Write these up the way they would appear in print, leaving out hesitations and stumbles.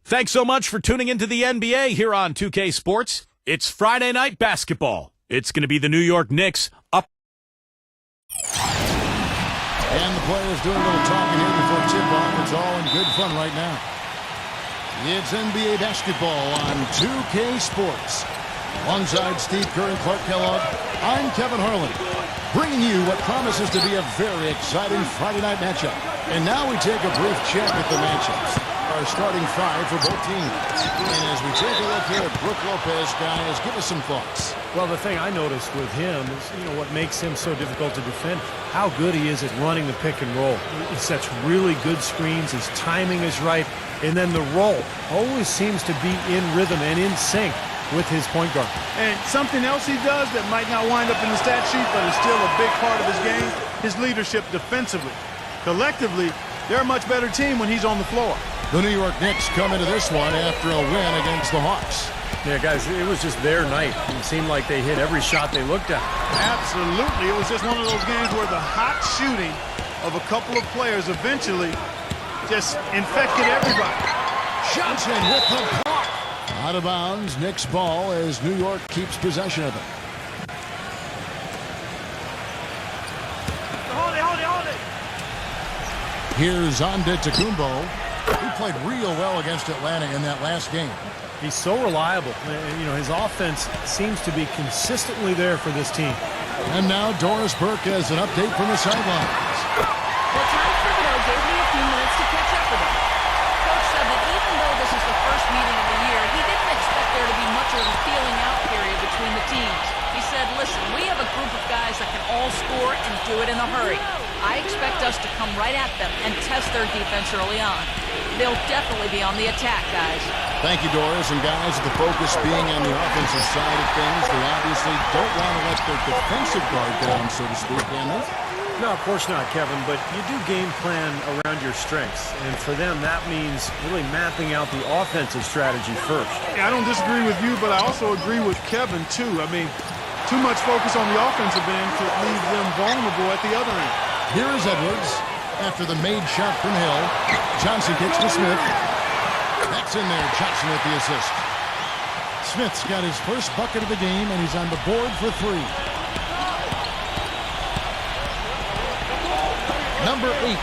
Thanks so much for tuning into the NBA here on 2K Sports. It's Friday night basketball. It's going to be the New York Knicks up. And the players doing a little talking here before tip-off. It's all in good fun right now. It's NBA basketball on 2K Sports. Alongside Steve Kerr and Clark Kellogg, I'm Kevin Harlan, bringing you what promises to be a very exciting Friday night matchup. And now we take a brief check at the matchups. Our starting five for both teams. And as we take a look here at Brook Lopez, guys, give us some thoughts. Well, the thing I noticed with him is, what makes him so difficult to defend, how good he is at running the pick and roll. He sets really good screens, his timing is right, and then the roll always seems to be in rhythm and in sync with his point guard. And something else he does that might not wind up in the stat sheet, but is still a big part of his game, his leadership defensively. Collectively, they're a much better team when he's on the floor. The New York Knicks come into this one after a win against the Hawks. Yeah, guys, it was just their night. It seemed like they hit every shot they looked at. Absolutely. It was just one of those games where the hot shooting of a couple of players eventually just infected everybody. Johnson with the block. Out of bounds, Knicks ball as New York keeps possession of it. Hold it. Here's Antetokounmpo. He played real well against Atlanta in that last game. He's so reliable. His offense seems to be consistently there for this team. And now Doris Burke has an update from the sidelines. Well, Tom Thibodeau gave me a few minutes to catch up with him. Coach said that even though this is the first meeting of the year, he didn't expect there to be much of a feeling out period between the teams. He said, listen, we have a group of guys that can all score and do it in a hurry. I expect us to come right at them and test their defense early on. They'll definitely be on the attack, guys. Thank you, Doris. And guys, the focus being on the offensive side of things, they obviously don't want to let their defensive guard down, so to speak, can they? No, of course not, Kevin, but you do game plan around your strengths. And for them, that means really mapping out the offensive strategy first. Yeah, I don't disagree with you, but I also agree with Kevin, too. I mean, too much focus on the offensive end could leave them vulnerable at the other end. Here is Edwards after the made shot from Hill. Johnson kicks to Smith. That's in there. Johnson with the assist. Smith's got his first bucket of the game, and he's on the board for three. Number 8.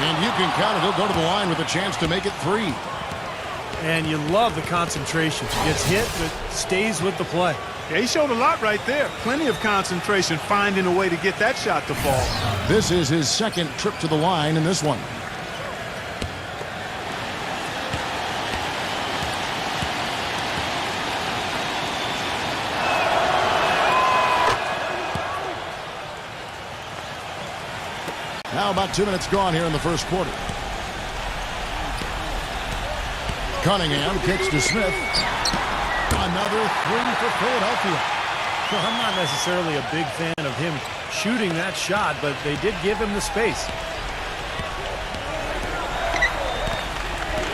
And you can count it. He'll go to the line with a chance to make it 3. And you love the concentration. Gets hit, but stays with the play. Yeah, he showed a lot right there. Plenty of concentration, finding a way to get that shot to fall. This is his second trip to the line in this one. Now about 2 minutes gone here in the first quarter. Cunningham kicks to Smith. Another 3 for Philadelphia. Well, I'm not necessarily a big fan of him shooting that shot, but they did give him the space.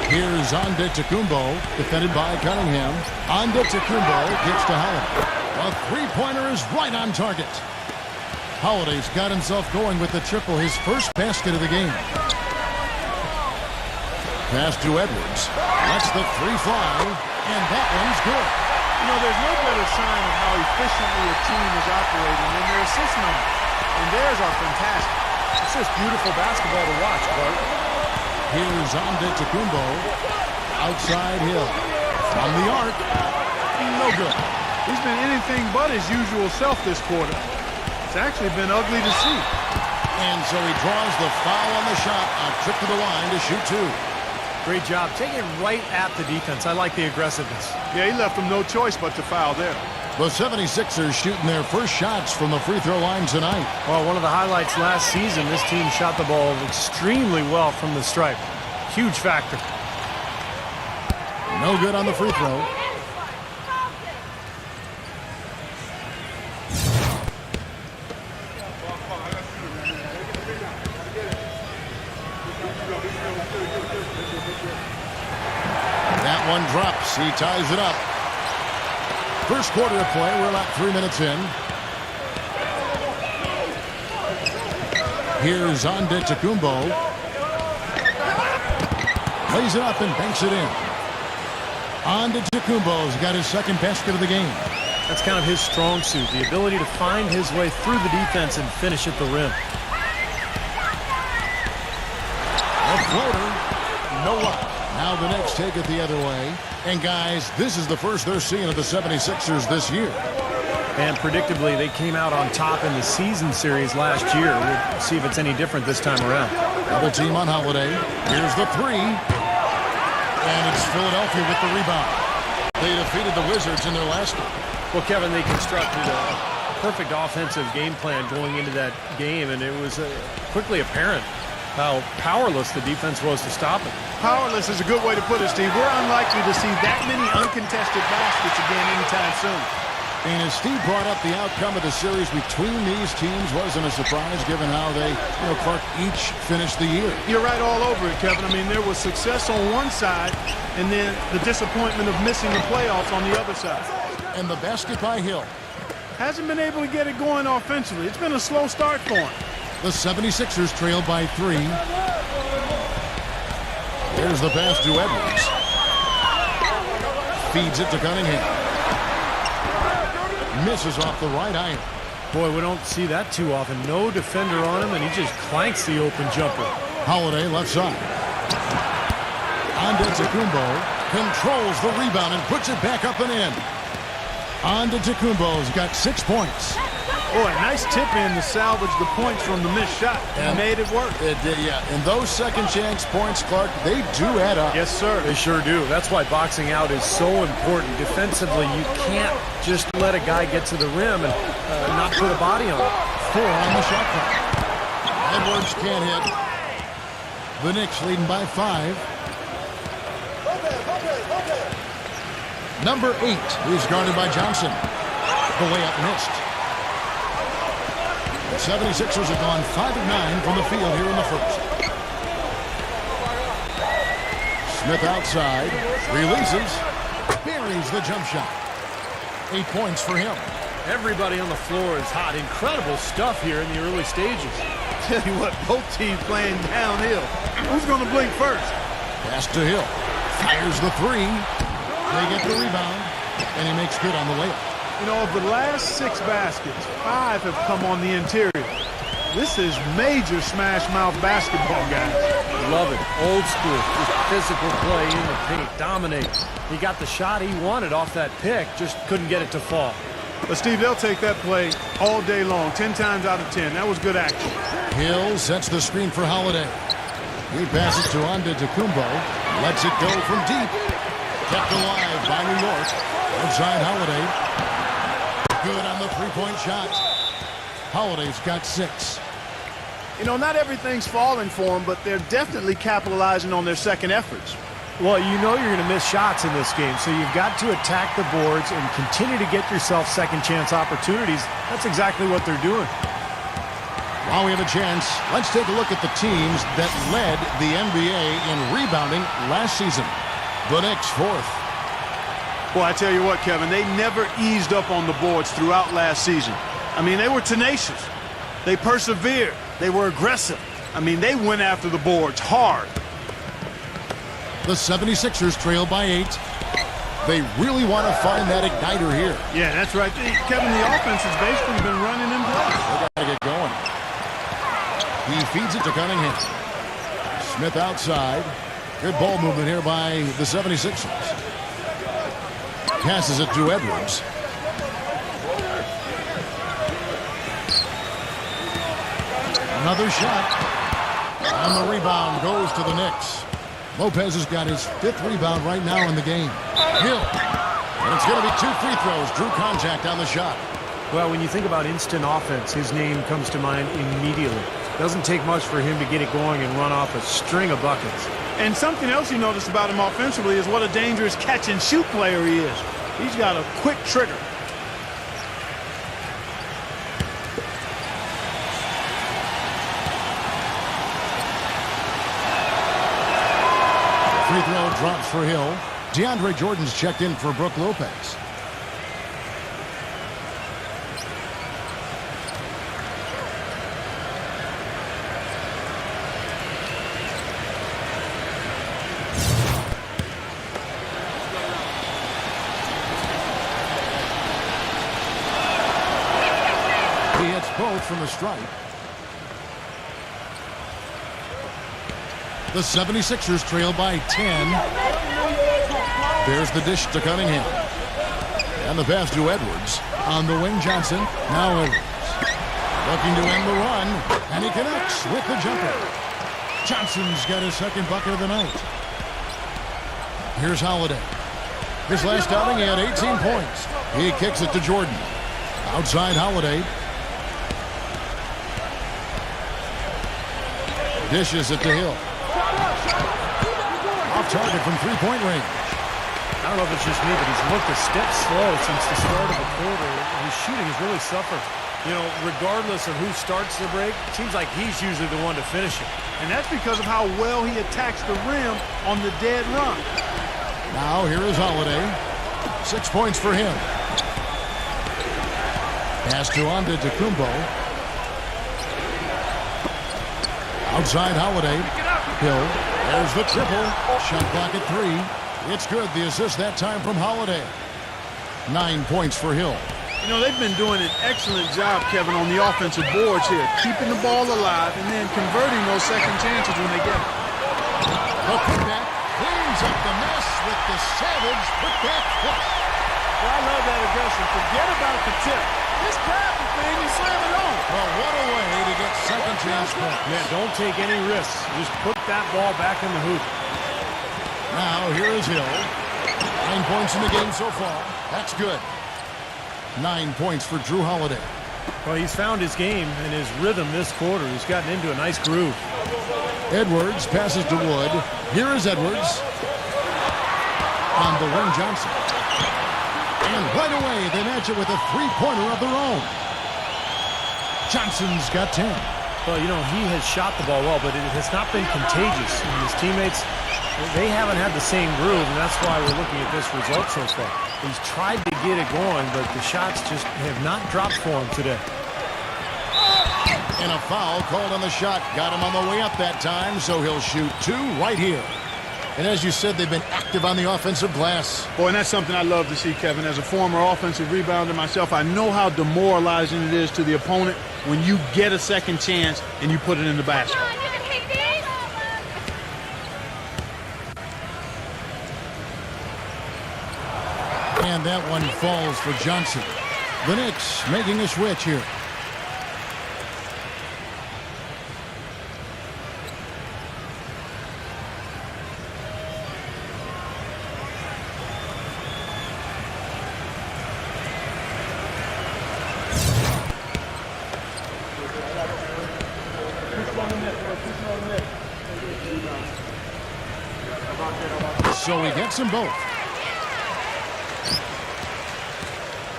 Here's Antetokounmpo, defended by Cunningham. Antetokounmpo gets to Holiday. A three-pointer is right on target. Holiday's got himself going with the triple, his first basket of the game. Pass to Edwards. Lets the three fly, and that one's good. There's no better sign of how efficiently a team is operating than their assist numbers. And theirs are fantastic. It's just beautiful basketball to watch, Clark. Here's Antetokounmpo. Outside Hill. From the arc. No good. He's been anything but his usual self this quarter. It's actually been ugly to see. And so he draws the foul on the shot. A trip to the line to shoot 2. Great job. Taking it right at the defense. I like the aggressiveness. Yeah, he left him no choice but to foul there. The 76ers shooting their first shots from the free throw line tonight. Well, one of the highlights last season, this team shot the ball extremely well from the stripe. Huge factor. No good on the free throw. That one drops. He ties it up. First quarter of play. We're about 3 minutes in. Here's Antetokounmpo. Lays it up and banks it in. On to Tacumbo's got his second basket of the game. That's kind of his strong suit, the ability to find his way through the defense and finish at the rim. A floater. No luck. Now the Knicks take it the other way. And guys, this is the first they're seeing of the 76ers this year. And predictably, they came out on top in the season series last year. We'll see if it's any different this time around. Double team on Holiday. Here's the three. And it's Philadelphia with the rebound. They defeated the Wizards in their last game. Well, Kevin, they constructed a perfect offensive game plan going into that game, and it was quickly apparent how powerless the defense was to stop it. Powerless is a good way to put it, Steve. We're unlikely to see that many uncontested baskets again anytime soon. And as Steve brought up, the outcome of the series between these teams wasn't a surprise given how they, Clark, each finished the year. You're right all over it, Kevin. I mean, there was success on one side and then the disappointment of missing the playoffs on the other side. And the basket by Hill. Hasn't been able to get it going offensively. It's been a slow start for him. The 76ers trail by 3. There's the pass to Edwards. Feeds it to Cunningham. Misses off the right iron. Boy, we don't see that too often. No defender on him, and he just clanks the open jumper. Holiday left side. On to Tacumbo. Controls the rebound and puts it back up and in. On to Tacumbo's got 6 points. Boy, nice tip in to salvage the points from the missed shot. And made it work. It did, yeah. And those second chance points, Clark, they do add up. Yes, sir. They sure do. That's why boxing out is so important. Defensively, you can't just let a guy get to the rim and not put a body on it. 4 on the shot clock. Edwards can't hit. The Knicks leading by 5. Number 8 is guarded by Johnson. The layup missed. The 76ers have gone 5 of 9 from the field here in the first. Smith outside. Releases. Buries the jump shot. 8 points for him. Everybody on the floor is hot. Incredible stuff here in the early stages. Tell you what, both teams playing downhill. Who's going to blink first? Pass to Hill. Fires the 3. They get the rebound, and he makes good on the layup. You know, of the last 6 baskets, 5 have come on the interior. This is major smash mouth basketball, guys. Love it. Old school. Just physical play in the paint. Dominate. He got the shot he wanted off that pick, just couldn't get it to fall. But, Steve, they'll take that play all day long, 10 times out of 10. That was good action. Hill sets the screen for Holiday. He passes to Tacumbo. Lets it go from deep. Kept alive by New York. Outside Holiday. Good on the three-point shot. Holiday's got 6. You know, not everything's falling for them, but they're definitely capitalizing on their second efforts. Well, you know you're going to miss shots in this game, so you've got to attack the boards and continue to get yourself second chance opportunities. That's exactly what they're doing. While we have a chance, let's take a look at the teams that led the NBA in rebounding last season. The Knicks 4th. Well, I tell you what, Kevin, they never eased up on the boards throughout last season. I mean, they were tenacious. They persevered. They were aggressive. I mean, they went after the boards hard. The 76ers trail by 8. They really want to find that igniter here. Yeah, that's right. Kevin, the offense has basically been running in place. They got to get going. He feeds it to Cunningham. Smith outside. Good ball movement here by the 76ers. Passes it to Edwards. Another shot. And the rebound goes to the Knicks. Lopez has got his 5th rebound right now in the game. Hill. And it's going to be 2 free throws. Drew contact on the shot. Well, when you think about instant offense, his name comes to mind immediately. Doesn't take much for him to get it going and run off a string of buckets. And something else you notice about him offensively is what a dangerous catch-and-shoot player he is. He's got a quick trigger. Free throw drops for Hill. DeAndre Jordan's checked in for Brook Lopez. He hits both from the stripe. The 76ers trail by 10. There's the dish to Cunningham. And the pass to Edwards. On the wing, Johnson. Now Edwards. Looking to end the run. And he connects with the jumper. Johnson's got his second bucket of the night. Here's Holiday. His last outing, he had 18 points. He kicks it to Jordan. Outside Holiday. Dishes it to Hill. Off target from three-point range. I don't know if it's just me, but he's looked a step slow since the start of the quarter. His shooting has really suffered. You know, regardless of who starts the break, it seems like he's usually the one to finish it. And that's because of how well he attacks the rim on the dead run. Now here is Holiday. 6 points for him. Pass to Antetokounmpo. Outside Holiday. Hill. There's the triple. Shot clock at 3. It's good. The assist that time from Holiday. 9 points for Hill. You know, they've been doing an excellent job, Kevin, on the offensive boards here, keeping the ball alive and then converting those second chances when they get them. The putback cleans up the mess with the savage putback flush. Well, I love that aggression. Forget about the tip. Just grab the thing and slam it on. Well, what a way to get second chance points. Yeah, don't take any risks. Just put that ball back in the hoop. Now here is Hill. 9 points in the game so far. That's good. 9 points for Drew Holiday. Well, he's found his game and his rhythm this quarter. He's gotten into a nice groove. Edwards passes to Wood. Here is Edwards. On the wing, Johnson. And right away, they match it with a three-pointer of their own. Johnson's got 10. Well, you know, he has shot the ball well, but it has not been contagious. And his teammates, they haven't had the same groove, and that's why we're looking at this result so far. He's tried to get it going, but the shots just have not dropped for him today. And a foul called on the shot. Got him on the way up that time, so he'll shoot 2 right here. And as you said, they've been active on the offensive glass. Boy, and that's something I love to see, Kevin. As a former offensive rebounder myself, I know how demoralizing it is to the opponent when you get a second chance and you put it in the basket. And that one falls for Johnson. The Knicks making a switch here. So he gets them both.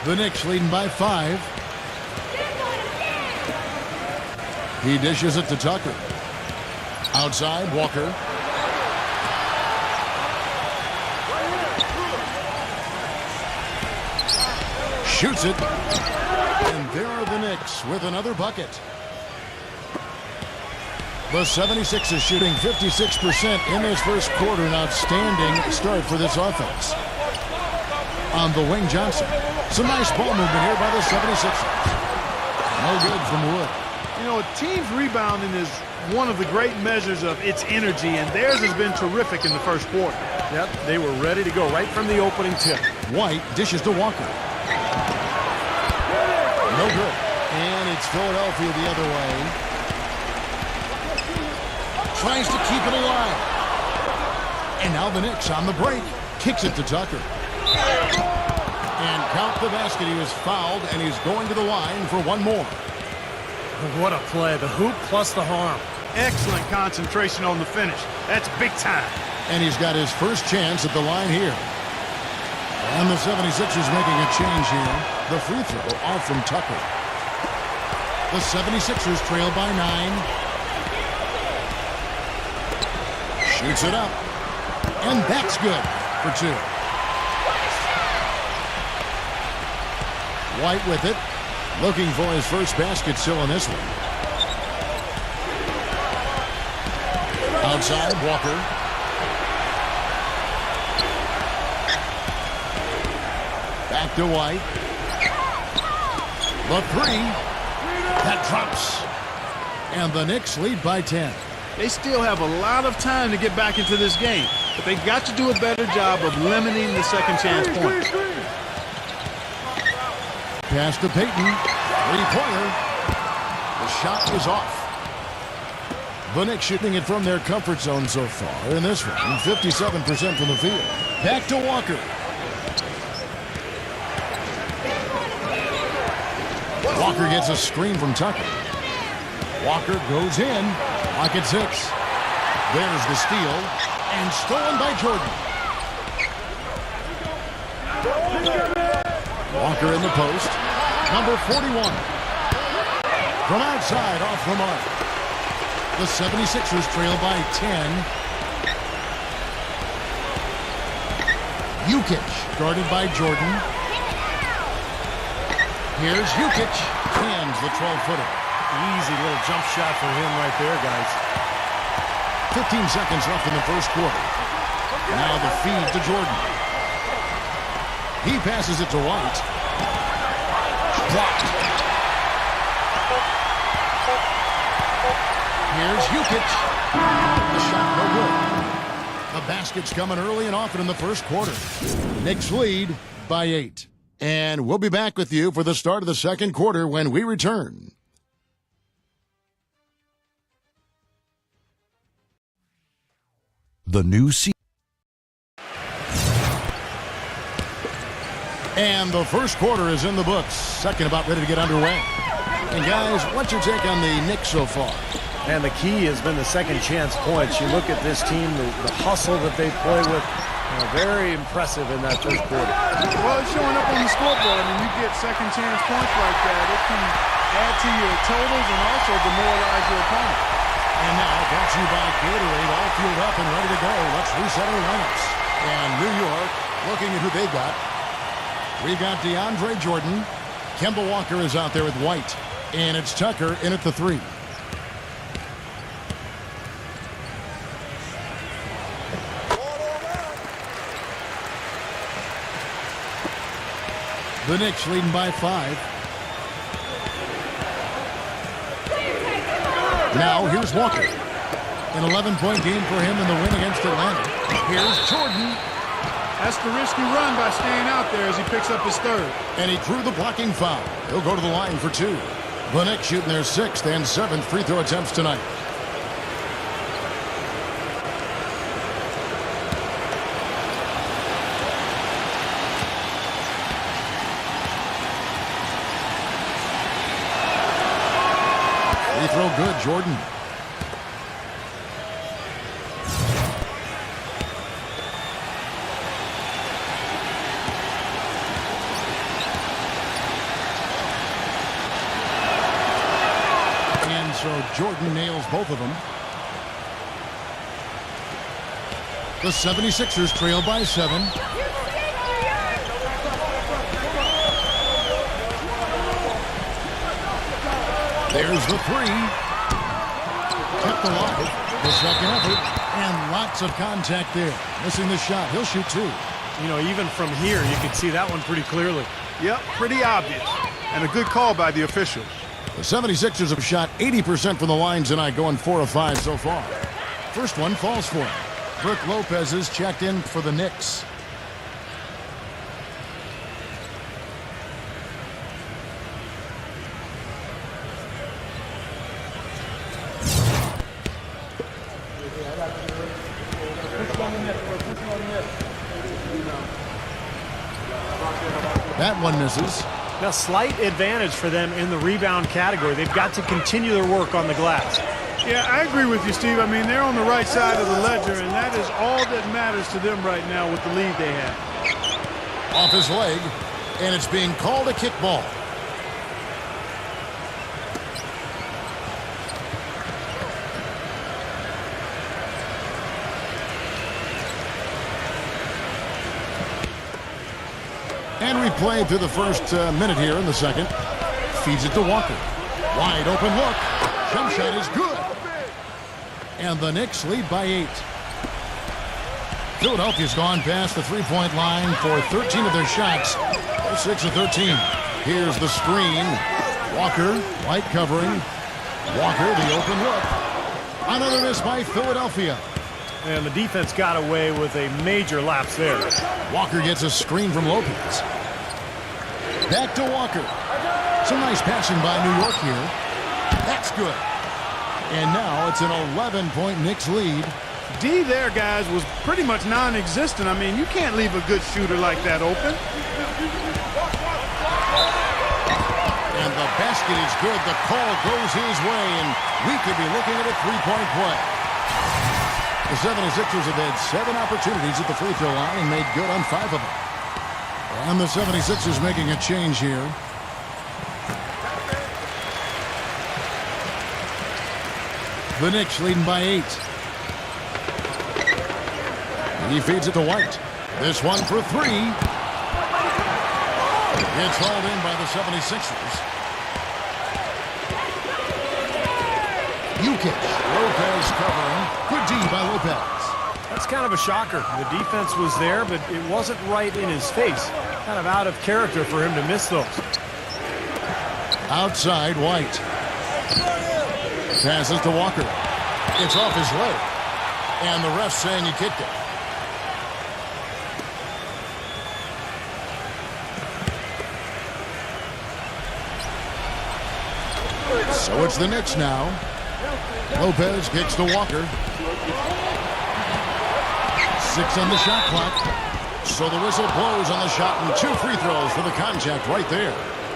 The Knicks leading by 5. He dishes it to Tucker. Outside, Walker. Shoots it. And there are the Knicks with another bucket. The 76ers shooting 56% in this first quarter. An outstanding start for this offense. On the wing, Johnson. Some nice ball movement here by the 76ers. No good from Wood. You know, a team's rebounding is one of the great measures of its energy, and theirs has been terrific in the first quarter. Yep, they were ready to go right from the opening tip. White dishes to Walker. No good. And it's Philadelphia the other way. Tries to keep it alive. And now the Knicks on the break. Kicks it to Tucker. And count the basket. He was fouled, and he's going to the line for one more. What a play. The hoop plus the harm. Excellent concentration on the finish. That's big time. And he's got his first chance at the line here. And the 76ers making a change here. The free throw off from Tucker. The 76ers trail by 9. Shoots it up. And that's good for 2. White with it. Looking for his first basket still in this one. Outside, Walker. Back to White. The 3. That drops. And the Knicks lead by 10. They still have a lot of time to get back into this game, but they've got to do a better job of limiting the second chance points. Pass to Payton. Three-pointer. The shot is off. The Knicks shooting it from their comfort zone so far in this one. 57% from the field. Back to Walker. Walker gets a screen from Tucker. Walker goes in. Lock at 6. There's the steal. And stolen by Jordan. Walker in the post. Number 41. From outside, off the mark. The 76ers trail by 10. Jukic guarded by Jordan. Here's Jukic. Cans the 12-footer. Easy little jump shot for him right there, guys. 15 seconds left in the first quarter. Now the feed to Jordan. He passes it to White. Blocked. Here's Jukic. The shot no good. The basket's coming early and often in the first quarter. Knicks lead by 8. And we'll be back with you for the start of the second quarter when we return. The new season. And the first quarter is in the books. Second about ready to get underway. And guys, what's your take on the Knicks so far? And the key has been the second chance points. You look at this team, the hustle that they play with, very impressive in that first quarter. Well, it's showing up on the scoreboard. I mean, you get second chance points like that. It can add to your totals and also demoralize your opponent. And now, brought to you by Gatorade, all fueled up and ready to go. Let's reset our lineups. And New York, looking at who they've got. We've got DeAndre Jordan. Kemba Walker is out there with White. And it's Tucker in at the 3. The Knicks leading by 5. Now here's Walker. An 11-point game for him in the win against Atlanta. Here's Jordan. That's the risky run by staying out there as he picks up his third. And he drew the blocking foul. He'll go to the line for 2. The Knicks shooting their 6th and 7th free throw attempts tonight. Free throw good, Jordan. So Jordan nails both of them. The 76ers trail by 7. There's the 3. Kept alive. The second effort. And lots of contact there. Missing the shot. He'll shoot 2. You know, even from here, you can see that one pretty clearly. Yep, pretty obvious. And a good call by the officials. The 76ers have shot 80% from the line tonight, going 4 of 5 so far. First one falls for him. Brook Lopez is checked in for the Knicks. That one misses. Now, slight advantage for them in the rebound category. They've got to continue their work on the glass. Yeah, I agree with you, Steve. I mean, they're on the right side of the ledger, and that is all that matters to them right now with the lead they have. Off his leg, and it's being called a kickball. And we played through the first minute here in the second. Feeds it to Walker. Wide open look. Jump shot is good. And the Knicks lead by 8. Philadelphia's gone past the three-point line for 13 of their shots. They're 6 of 13. Here's the screen. Walker, White covering. Walker, the open look. Another miss by Philadelphia. And the defense got away with a major lapse there. Walker gets a screen from Lopez. Back to Walker. Some nice passing by New York here. That's good. And now it's an 11-point Knicks lead. D there, guys, was pretty much non-existent. I mean, you can't leave a good shooter like that open. And the basket is good. The call goes his way, and we could be looking at a three-point play. The 76ers have had 7 opportunities at the free throw line and made good on 5 of them. And the 76ers making a change here. The Knicks leading by 8. He feeds it to White. This one for 3. It's hauled in by the 76ers. Jokic. Lopez covering. Good D by Lopez. That's kind of a shocker. The defense was there, but it wasn't right in his face. Kind of out of character for him to miss those. Outside, White. Passes to Walker. It's off his leg. And the ref saying he kicked it. So it's the Knicks now. Lopez kicks to Walker. 6 on the shot clock. So the whistle blows on the shot and 2 free throws for the contact right there.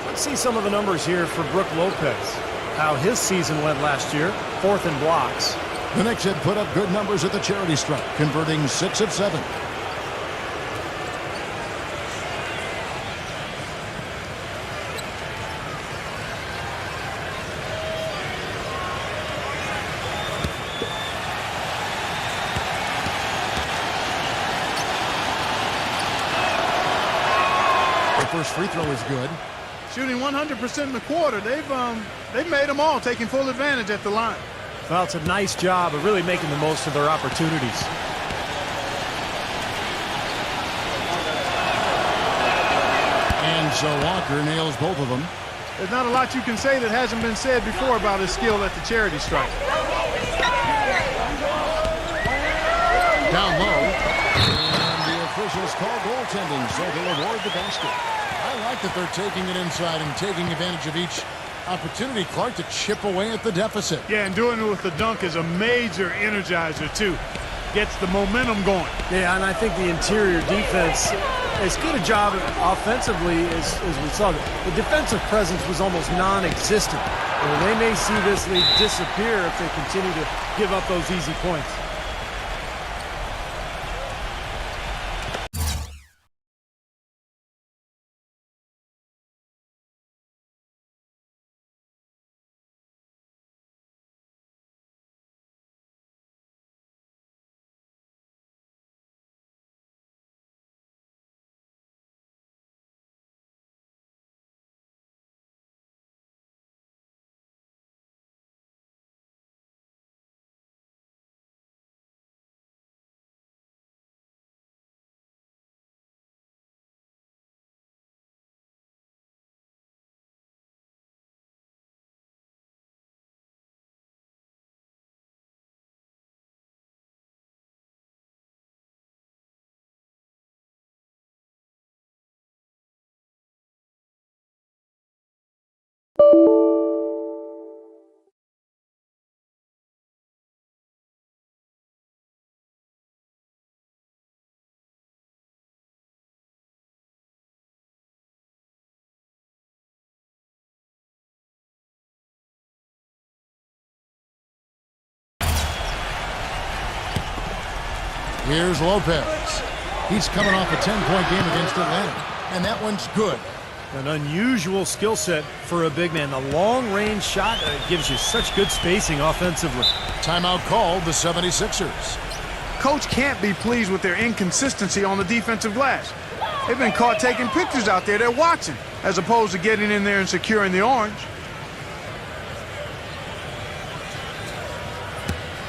Let's see some of the numbers here for Brook Lopez. How his season went last year. 4th in blocks. The Knicks had put up good numbers at the charity stripe, converting 6 of 7. First free throw is good. Shooting 100% in the quarter. They've made them all, taking full advantage at the line. Well, it's a nice job of really making the most of their opportunities. And so Walker nails both of them. There's not a lot you can say that hasn't been said before about his skill at the charity stripe. Down low. And the officials call goaltending, so they'll award the basket. I like that they're taking it inside and taking advantage of each opportunity, Clark, to chip away at the deficit. Yeah, and doing it with the dunk is a major energizer, too. Gets the momentum going. Yeah, and I think the interior defense, as good a job offensively as we saw. The defensive presence was almost non-existent. They may see this lead disappear if they continue to give up those easy points. Here's Lopez. He's coming off a 10-point game against Atlanta, and that one's good. An unusual skill set for a big man. The long-range shot gives you such good spacing offensively. Timeout called the 76ers. Coach can't be pleased with their inconsistency on the defensive glass. They've been caught taking pictures out there. They're watching, as opposed to getting in there and securing the orange.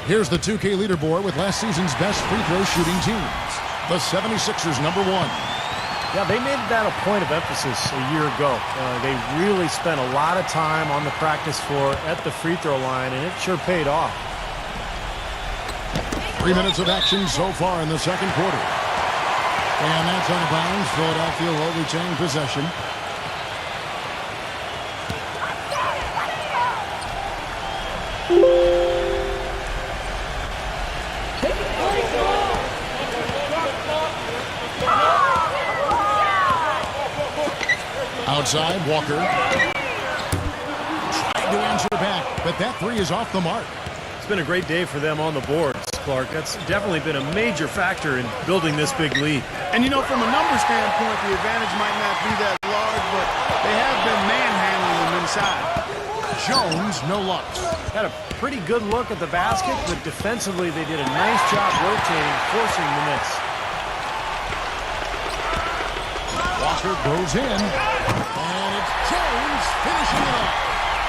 Here's the 2K leaderboard with last season's best free throw shooting teams. The 76ers, number 1. Yeah, they made that a point of emphasis a year ago. They really spent a lot of time on the practice floor at the free throw line, and it sure paid off. 3 minutes of action so far in the second quarter. And that's out of bounds. Philadelphia will retain possession. Outside, Walker. Trying to answer back, but that three is off the mark. It's been a great day for them on the boards, Clark. That's definitely been a major factor in building this big lead. And, you know, from a number standpoint, the advantage might not be that large, but they have been manhandling them inside. Jones, no luck. Had a pretty good look at the basket, but defensively they did a nice job rotating, forcing the miss. Walker goes in, and it's Jones finishing it off.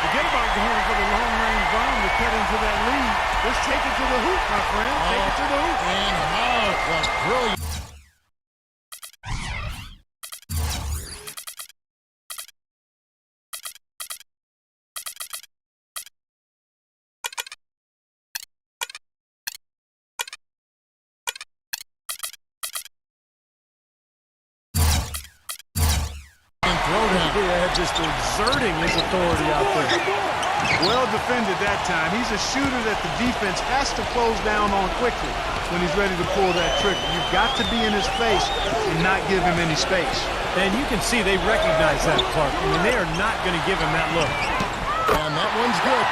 Forget about going for the long-range bomb to cut into that lead. Let's take it to the hoop, my friend. Take it to the hoop. And how the brilliant. Just exerting his authority out there. Well defended that time. He's a shooter that the defense has to close down on quickly when he's ready to pull that trigger. You've got to be in his face and not give him any space. And you can see they recognize that, Clark. I mean, they are not going to give him that look. And that one's good.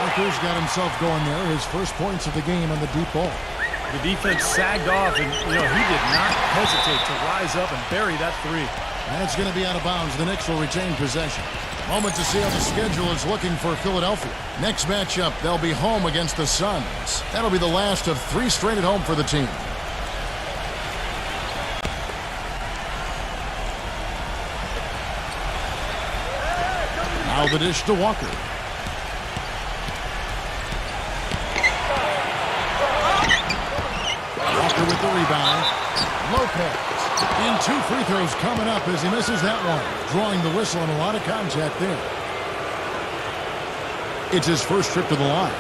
Walker's got himself going there. His first points of the game on the deep ball. The defense sagged off, and, you know, he did not hesitate to rise up and bury that three. And it's going to be out of bounds. The Knicks will retain possession. Moment to see how the schedule is looking for Philadelphia. Next matchup, they'll be home against the Suns. That'll be the last of 3 straight at home for the team. Now the dish to Walker. Walker with the rebound. Lopez. In 2 free throws coming up as he misses that one. Drawing the whistle and a lot of contact there. It's his first trip to the line.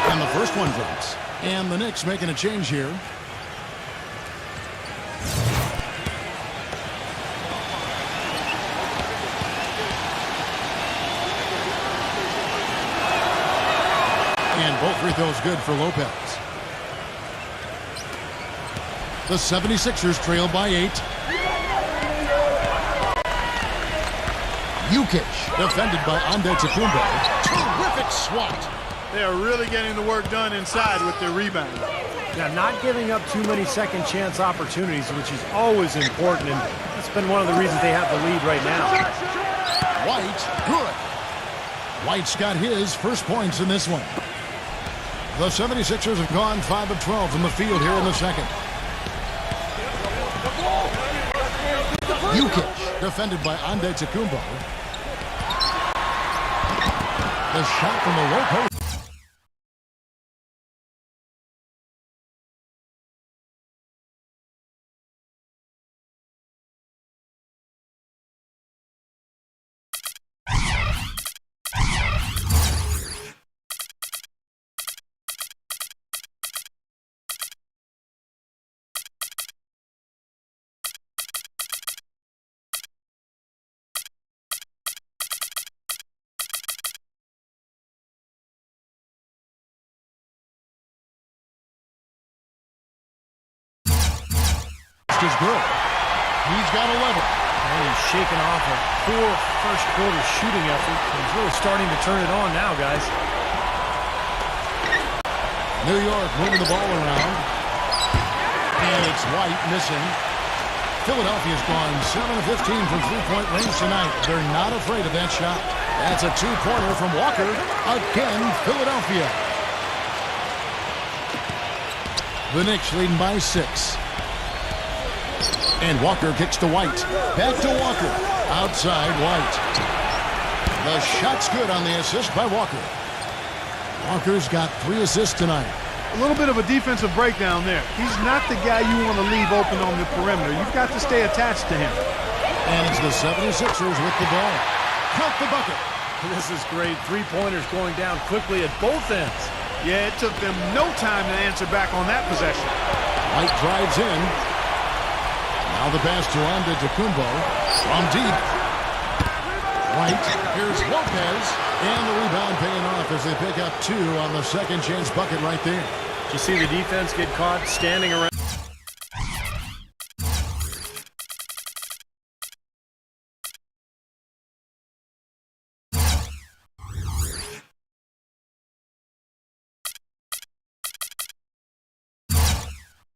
And the first one drops. And the Knicks making a change here. And both free throws good for Lopez. The 76ers trail by 8. Jokic defended by Antetokounmpo. Terrific swat. They are really getting the work done inside with their rebound. Yeah, not giving up too many second chance opportunities, which is always important, and that's been one of the reasons they have the lead right now. White, good. White's got his first points in this one. The 76ers have gone 5 of 12 from the field here in the second. Jokic, defended by Antetokounmpo. The shot from the low post. Is good. He's got 11. And he's shaking off a poor first quarter shooting effort. He's really starting to turn it on now, guys. New York moving the ball around. And it's White missing. Philadelphia's gone 7 of 15 from three-point range tonight. They're not afraid of that shot. That's a 2-pointer from Walker. Again, Philadelphia. The Knicks leading by 6. And Walker kicks to White. Back to Walker. Outside White. The shot's good on the assist by Walker. Walker's got 3 assists tonight. A little bit of a defensive breakdown there. He's not the guy you want to leave open on the perimeter. You've got to stay attached to him. And it's the 76ers with the ball. Count the bucket. This is great. 3-pointers going down quickly at both ends. Yeah, it took them no time to answer back on that possession. White drives in. Now the pass to Antetokounmpo from deep. White, here's Lopez, and the rebound paying off as they pick up 2 on the second chance bucket right there. Did you see the defense get caught standing around?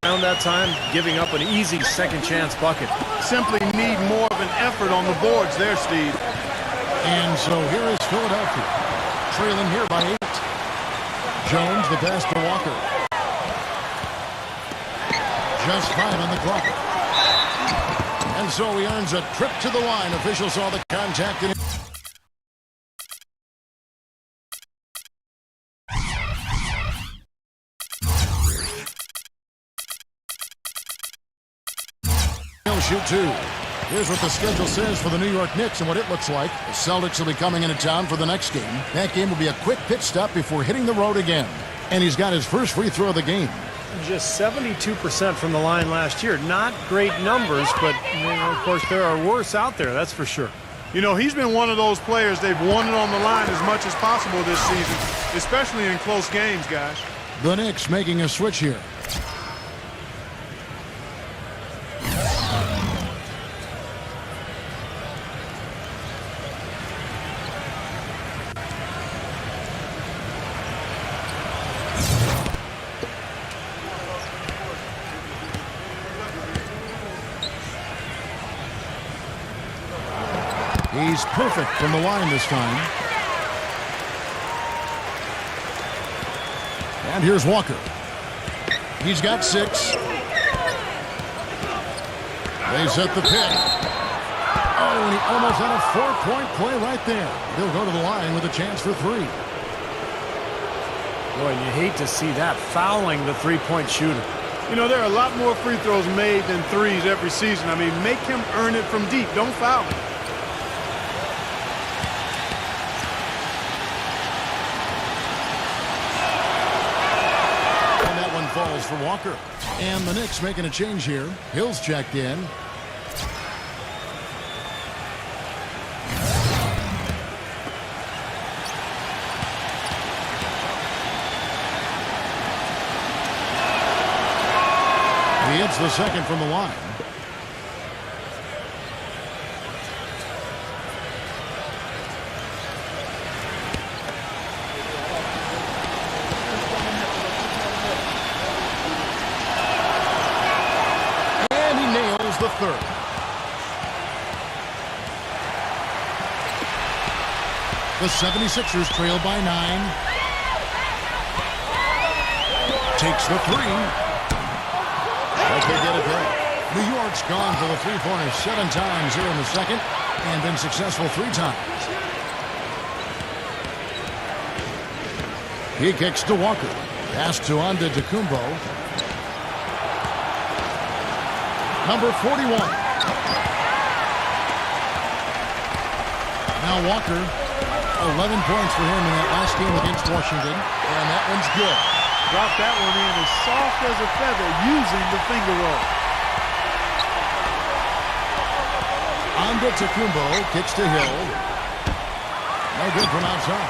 Around that time, giving up an easy second chance bucket. Simply need more of an effort on the boards there, Steve. And so here is Philadelphia, trailing here by 8. Jones, the pass to Walker. Just 5 on the clock. And so he earns a trip to the line. Officials saw the contact. He'll shoot 2. Here's what the schedule says for the New York Knicks and what it looks like. The Celtics will be coming into town for the next game. That game will be a quick pit stop before hitting the road again. And he's got his first free throw of the game. Just 72% from the line last year. Not great numbers, but of course there are worse out there, that's for sure. You know, he's been one of those players they've wanted on the line as much as possible this season, especially in close games, guys. The Knicks making a switch here. He's perfect from the line this time. And here's Walker. He's got 6. They set the pick. Oh, and he almost had a 4-point play right there. He'll go to the line with a chance for 3. Boy, you hate to see that, fouling the 3-point shooter. You know, there are a lot more free throws made than threes every season. I mean, make him earn it from deep. Don't foul him. Falls for Walker. And the Knicks making a change here. Hill's checked in. He hits the second from the line. The third. The 76ers trail by 9. Takes the 3. But they get it back. New York's gone for the 3-pointer 7 times here in the second and been successful 3 times. He kicks to Walker. Pass to Antetokounmpo. Number 41. Now Walker, 11 points for him in that last game against Washington, and that one's good. Dropped that one in as soft as a feather using the finger roll. Antetokounmpo kicks to Hill. No good from outside.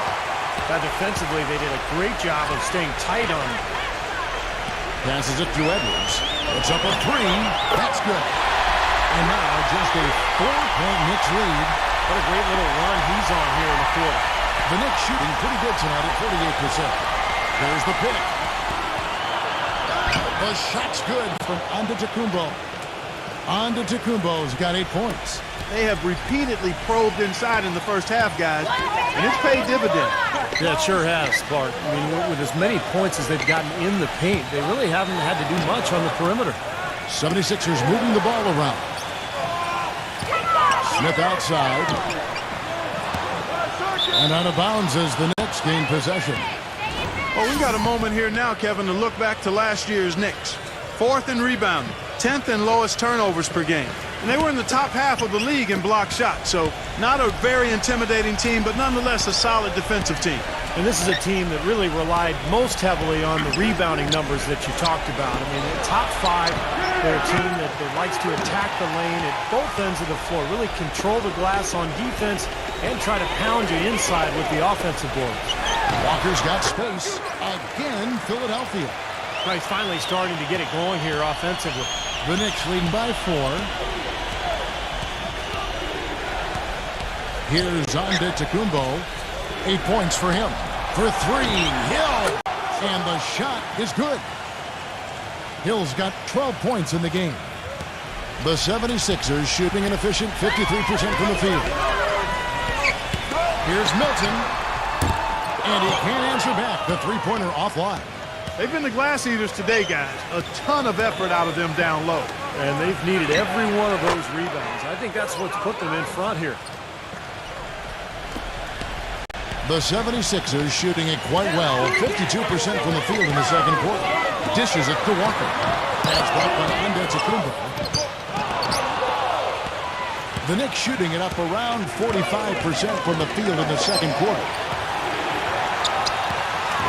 Defensively, they did a great job of staying tight on him. Passes it to Edwards. It's up a 3. That's good. And now just a 4-point Knicks lead. What a great little run he's on here in the quarter. The Knicks shooting pretty good tonight at 48%. There's the pick. The shot's good from Antetokounmpo. Antetokounmpo's got 8 points. They have repeatedly probed inside in the first half, guys, and it's paid dividends. Yeah, it sure has, Clark. I mean, with as many points as they've gotten in the paint, they really haven't had to do much on the perimeter. 76ers moving the ball around. Smith outside. And out of bounds as the Knicks gain possession. Well, we got a moment here now, Kevin, to look back to last year's Knicks. 4th in rebounding, 10th in lowest turnovers per game. And they were in the top half of the league in block shots. So not a very intimidating team, but nonetheless a solid defensive team. And this is a team that really relied most heavily on the rebounding numbers that you talked about. I mean, in top 5, they're a team that likes to attack the lane at both ends of the floor, really control the glass on defense and try to pound you inside with the offensive boards. Walker's got space. Again, Philadelphia. He's finally starting to get it going here offensively. The Knicks leading by 4. Here's Antetokounmpo. 8 points for him. For 3, Hill. And the shot is good. Hill's got 12 points in the game. The 76ers shooting an efficient 53% from the field. Here's Milton. And he can't answer back. The three-pointer offline. They've been the glass eaters today, guys. A ton of effort out of them down low. And they've needed every one of those rebounds. I think that's what's put them in front here. The 76ers shooting it quite well. 52% from the field in the second quarter. Dishes it to Walker. Pass blocked by Antetokounmpo. The Knicks shooting it up around 45% from the field in the second quarter.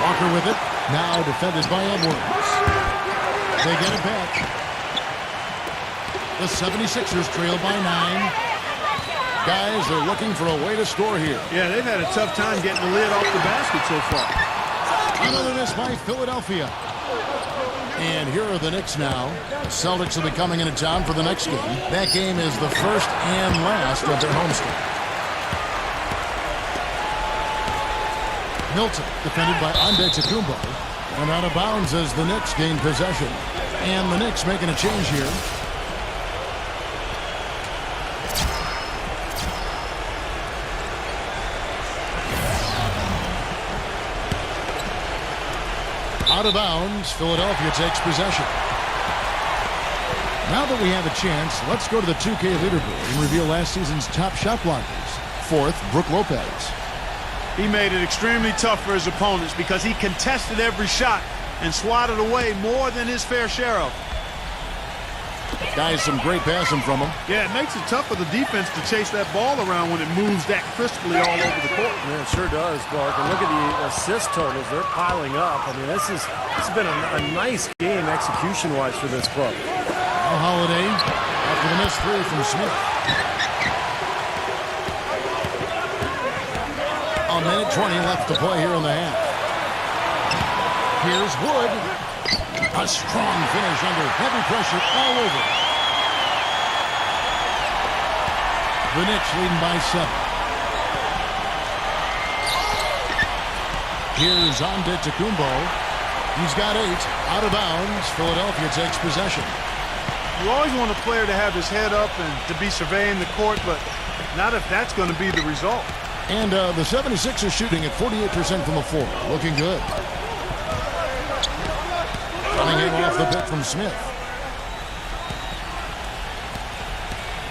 Walker with it. Now defended by Edwards. They get it back. The 76ers trail by 9. Guys are looking for a way to score here. Yeah, they've had a tough time getting the lid off the basket so far. Another miss by Philadelphia. And here are the Knicks now. The Celtics will be coming into town for the next game. That game is the first and last of their homestand. Milton defended by Antetokounmpo. And out of bounds as the Knicks gain possession. And the Knicks making a change here. Out of bounds, Philadelphia takes possession. Now that we have a chance, let's go to the 2K leaderboard and reveal last season's top shot blockers. 4th, Brook Lopez. He made it extremely tough for his opponents because he contested every shot and swatted away more than his fair share of. Guys, some great passing from him. Yeah, it makes it tough for the defense to chase that ball around when it moves that crisply all over the court. Yeah, it sure does, Clark. And look at the assist totals. They're piling up. I mean, this has been a nice game execution-wise for this club. Now Holiday after the missed 3 from Smith. A minute 20 left to play here in the half. Here's Wood. A strong finish under heavy pressure all over. The Knicks leading by 7. Here's Antetokounmpo. He's got 8. Out of bounds. Philadelphia takes possession. You always want a player to have his head up and to be surveying the court, but not if that's going to be the result. And the 76ers shooting at 48% from the floor. Looking good. Cunningham off the pick from Smith.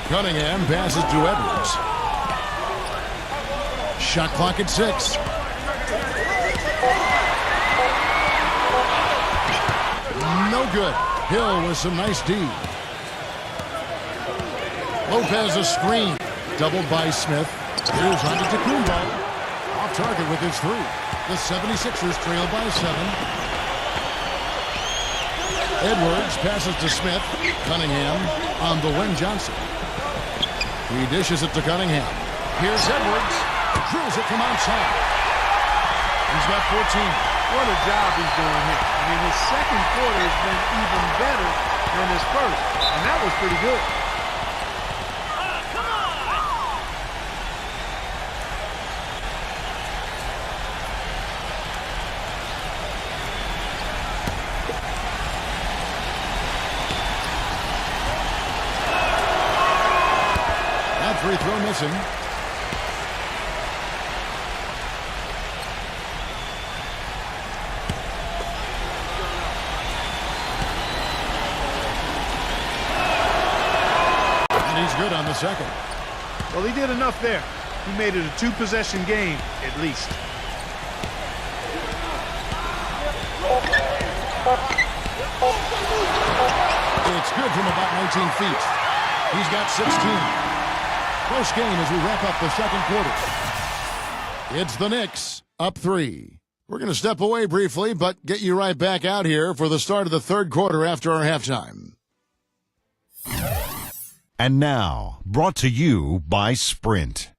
Cunningham passes to Edwards. Shot clock at 6. No good. Hill with some nice D. Lopez a screen. Doubled by Smith. Here's Antetokounmpo. Off target with his 3. The 76ers trail by 7. Edwards passes to Smith. Cunningham on the Wen Johnson. He dishes it to Cunningham. Here's Edwards. Drills it from outside. He's got 14. What a job he's doing here. I mean, his second quarter has been even better than his first, and that was pretty good. Free throw missing. on the second. Well, he did enough there. He made it a two-possession game, at least. It's good from about 19 feet. He's got 16. Close game as we wrap up the second quarter. It's the Knicks up 3. We're going to step away briefly, but get you right back out here for the start of the third quarter after our halftime. And now, brought to you by Sprint.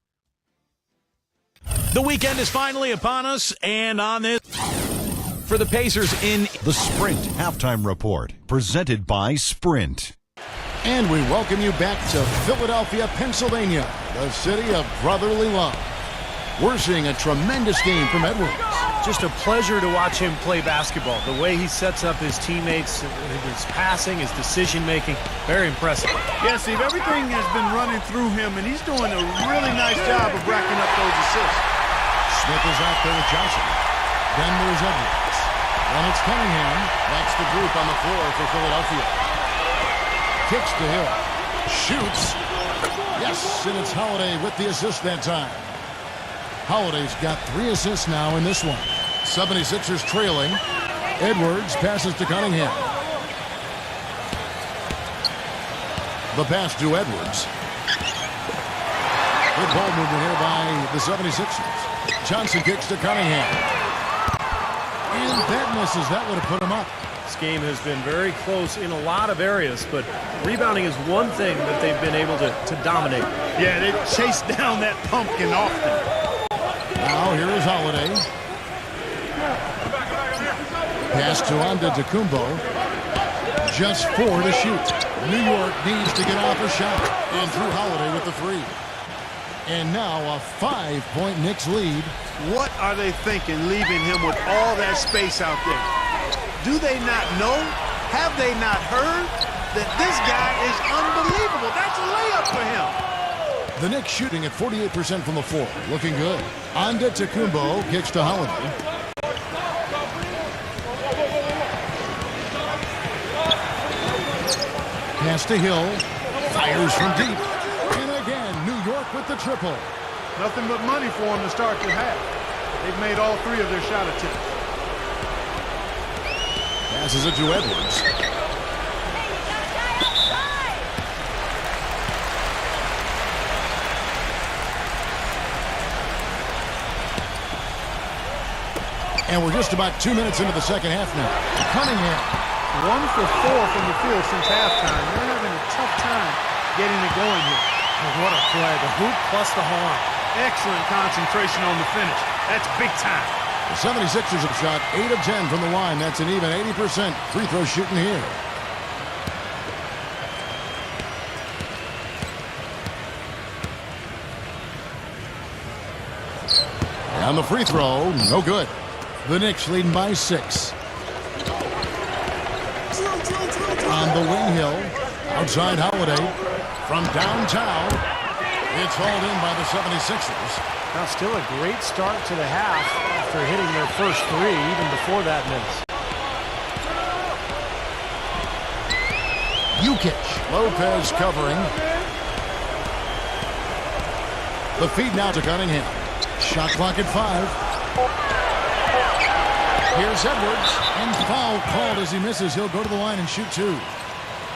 The weekend is finally upon us, and on this, for the Pacers in The Sprint Halftime Report, presented by Sprint. And we welcome you back to Philadelphia, Pennsylvania, the city of brotherly love. We're seeing a tremendous game from Edwards. Just a pleasure to watch him play basketball. The way he sets up his teammates, his passing, his decision-making, very impressive. Yeah, Steve, everything has been running through him, and he's doing a really nice job of racking up those assists. Smith is out there with Johnson. Then there's Edwards. And it's Cunningham. That's the group on the floor for Philadelphia. Kicks to Hill. Shoots. Yes, and it's Holiday with the assist that time. Holiday's got 3 assists now in this one. 76ers trailing. Edwards passes to Cunningham. The pass to Edwards. Good ball movement here by the 76ers. Johnson kicks to Cunningham. And that misses. That would have put him up. This game has been very close in a lot of areas, but rebounding is one thing that they've been able to dominate. Yeah, they chase down that pumpkin often. Now here is Holiday. Pass to Antetokounmpo. Just 4 to shoot. New York needs to get off a shot. And through Holiday with the 3. And now a 5-point Knicks lead. What are they thinking, leaving him with all that space out there? Do they not know? Have they not heard that this guy is unbelievable? That's a layup for him. The Knicks shooting at 48% from the floor. Looking good. Antetokounmpo kicks to Holiday. Pass to Hill. Fires from deep. And again, New York with the triple. Nothing but money for him to start the half. They've made all 3 of their shot attempts. Passes it to Edwards. And we're just about 2 minutes into the second half now. Cunningham. 1 for 4 from the field since halftime. They're having a tough time getting it going here. Oh, what a play. The hoop plus the horn. Excellent concentration on the finish. That's big time. The 76ers have shot 8 of 10 from the line. That's an even 80% free throw shooting here. And the free throw, no good. The Knicks leading by 6. On the wing, Hill. Outside Holiday. From downtown. It's hauled in by the 76ers. Now still a great start to the half after hitting their first 3, even before that miss. Jukic. Lopez covering. The feed now to Cunningham. Shot clock at 5. Here's Edwards, and foul called as he misses. He'll go to the line and shoot 2.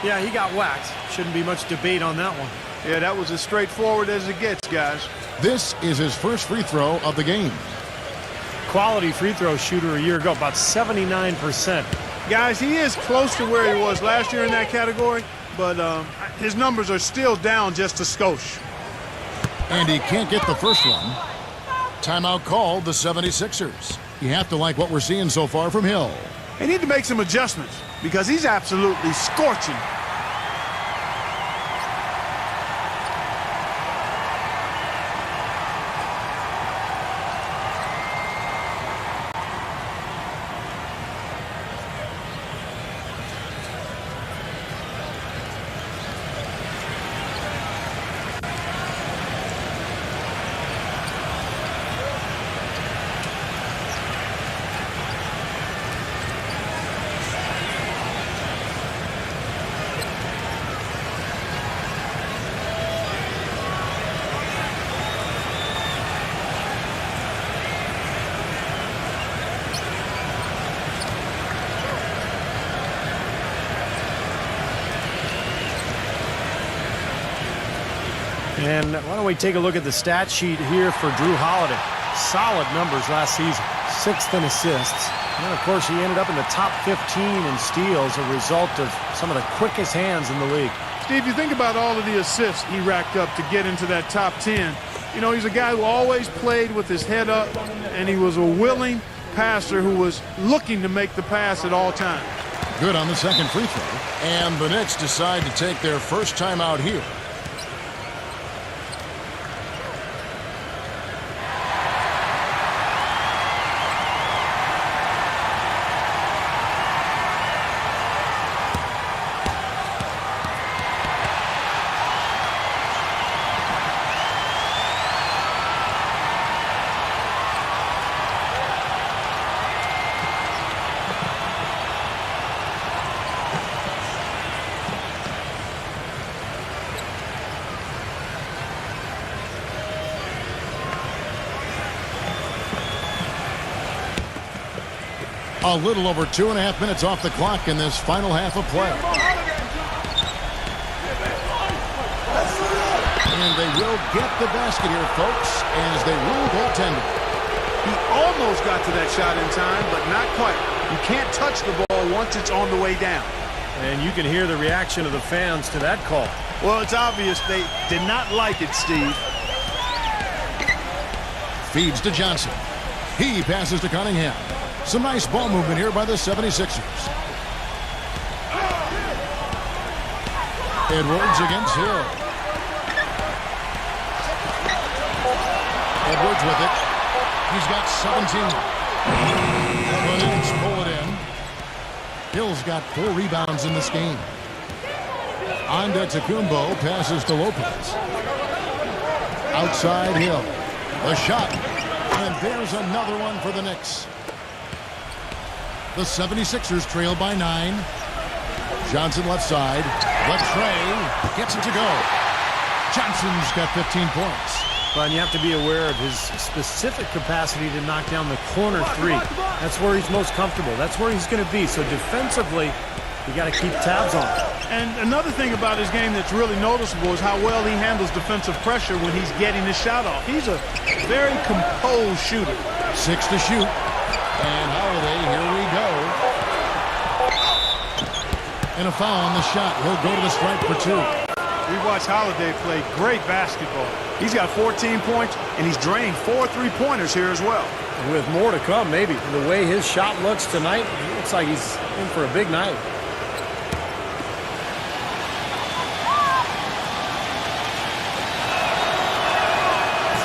Yeah, he got whacked. Shouldn't be much debate on that one. Yeah, that was as straightforward as it gets, guys. This is his first free throw of the game. Quality free throw shooter a year ago, about 79%. Guys, he is close to where he was last year in that category, but his numbers are still down just a skosh. And he can't get the first one. Timeout called, the 76ers. You have to like what we're seeing so far from Hill. They need to make some adjustments because he's absolutely scorching. And why don't we take a look at the stat sheet here for Drew Holiday. Solid numbers last season. 6th in assists. And, of course, he ended up in the top 15 in steals, a result of some of the quickest hands in the league. Steve, you think about all of the assists he racked up to get into that top 10. You know, he's a guy who always played with his head up, and he was a willing passer who was looking to make the pass at all times. Good on the second free throw. And the Knicks decide to take their first time out here. A little over 2.5 minutes off the clock in this final half of play. And they will get the basket here, folks, as they rule goaltender. He almost got to that shot in time, but not quite. You can't touch the ball once it's on the way down. And you can hear the reaction of the fans to that call. Well, it's obvious they did not like it, Steve. Feeds to Johnson. He passes to Cunningham. Some nice ball movement here by the 76ers. Edwards against Hill. Edwards with it. He's got 17. The Knicks pull it in. Hill's got 4 rebounds in this game. Antetokounmpo passes to Lopez. Outside Hill. The shot. And there's another one for the Knicks. The 76ers trail by 9. Johnson left side. The tray. Gets it to go. Johnson's got 15 points. But you have to be aware of his specific capacity to knock down the corner 3. That's where he's most comfortable. That's where he's going to be. So defensively, you got to keep tabs on it. And another thing about his game that's really noticeable is how well he handles defensive pressure when he's getting his shot off. He's a very composed shooter. 6 to shoot. And Holiday, here we go. And a foul on the shot. He'll go to the stripe for 2. We watched Holiday play great basketball. He's got 14 points, and he's drained 4 3-pointers here as well. With more to come, maybe. The way his shot looks tonight, it looks like he's in for a big night.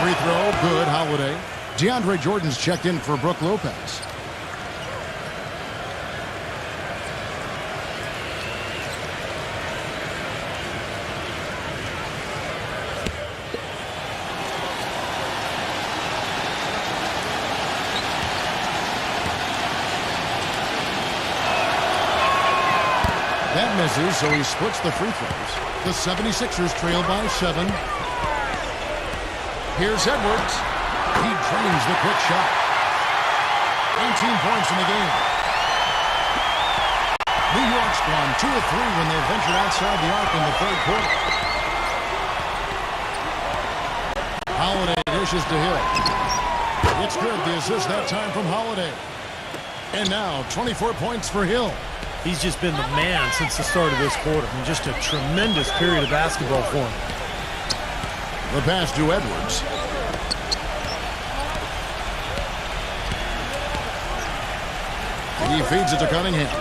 Free throw, good, Holiday. DeAndre Jordan's checked in for Brook Lopez. That misses, so he splits the free throws. The 76ers trail by 7. Here's Edwards. He drains the quick shot. 19 points in the game. New York's gone 2 of 3 when they ventured outside the arc in the third quarter. Holiday dishes to Hill. It's good. The assist that time from Holiday. And now 24 points for Hill. He's just been the man since the start of this quarter. And just a tremendous period of basketball for him. The pass to Edwards. He feeds it to Cunningham.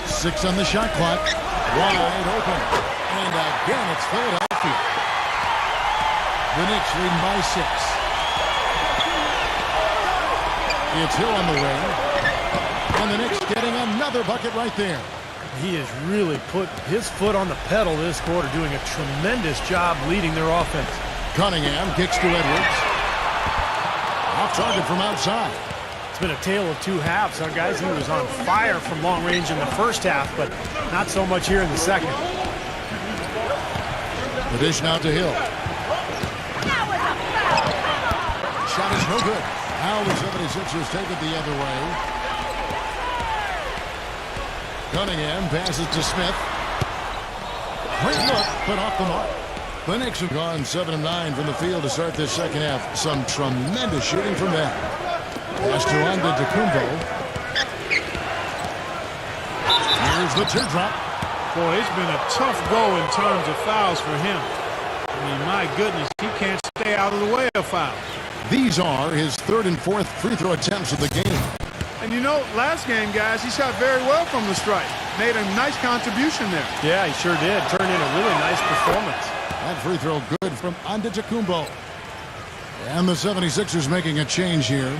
6 on the shot clock. Wide open. And again, it's Philadelphia. The Knicks leading by 6. It's Hill on the wing. And the Knicks getting another bucket right there. He has really put his foot on the pedal this quarter, doing a tremendous job leading their offense. Cunningham kicks to Edwards. Off target from outside. It's been a tale of 2 halves, huh, guys? He was on fire from long range in the first half, but not so much here in the second. The dish now to Hill. Shot is no good. Now the 76ers take it the other way. Cunningham passes to Smith. Great look, but off the mark. The Knicks have gone 7 of 9 from the field to start this second half. Some tremendous shooting from them. Pass to Antetokounmpo. Here's the teardrop. Boy, it's been a tough go in terms of fouls for him. I mean, my goodness, he can't stay out of the way of fouls. These are his third and fourth free throw attempts of the game. And you know, last game, guys, he shot very well from the stripe. Made a nice contribution there. Yeah, he sure did. Turned in a really nice performance. That free throw good from Antetokounmpo. And the 76ers making a change here.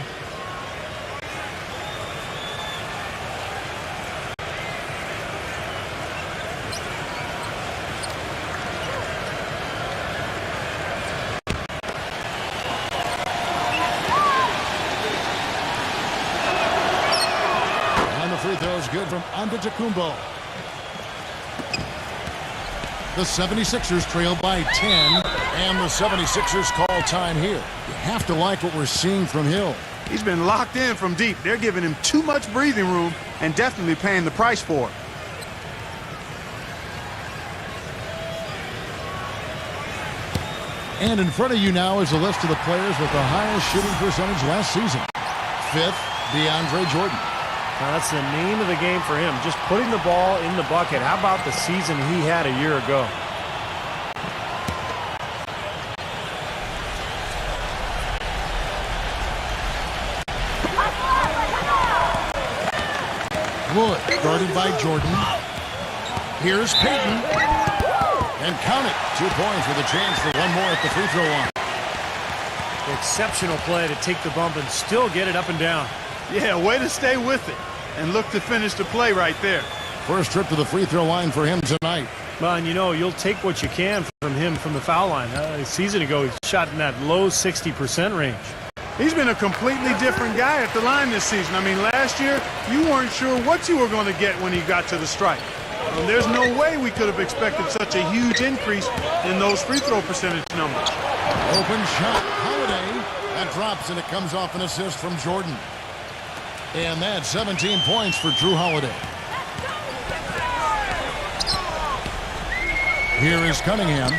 Free throws good from Antetokounmpo. The 76ers trail by 10, and the 76ers call time here. You have to like what we're seeing from Hill. He's been locked in from deep. They're giving him too much breathing room and definitely paying the price for it. And in front of you now is a list of the players with the highest shooting percentage last season. 5th, DeAndre Jordan. Now, that's the name of the game for him, just putting the ball in the bucket. How about the season he had a year ago? Wood guarded by Jordan. Here's Payton. And count it. 2 points with a chance for one more at the free throw line. Exceptional play to take the bump and still get it up and down. Yeah, way to stay with it and look to finish the play right there. First trip to the free throw line for him tonight. Well, and you know, you'll take what you can from him from the foul line. A season ago, he shot in that low 60% range. He's been a completely different guy at the line this season. I mean, last year, you weren't sure what you were going to get when he got to the stripe. And there's no way we could have expected such a huge increase in those free throw percentage numbers. Open shot, Holiday. That drops, and it comes off an assist from Jordan. And that's 17 points for Drew Holiday. Here is Cunningham.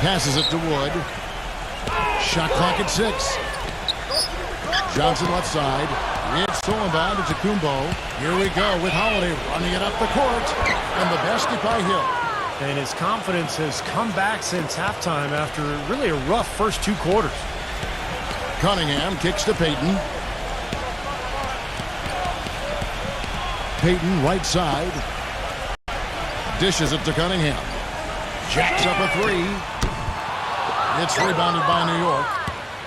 Passes it to Wood. Shot clock at 6. Johnson left side. It's stolen by Antetokounmpo. Here we go with Holiday running it up the court. And the basket by Hill. And his confidence has come back since halftime after really a rough first 2 quarters. Cunningham kicks to Payton. Payton right side. Dishes it to Cunningham. Jacks up a 3. It's rebounded by New York.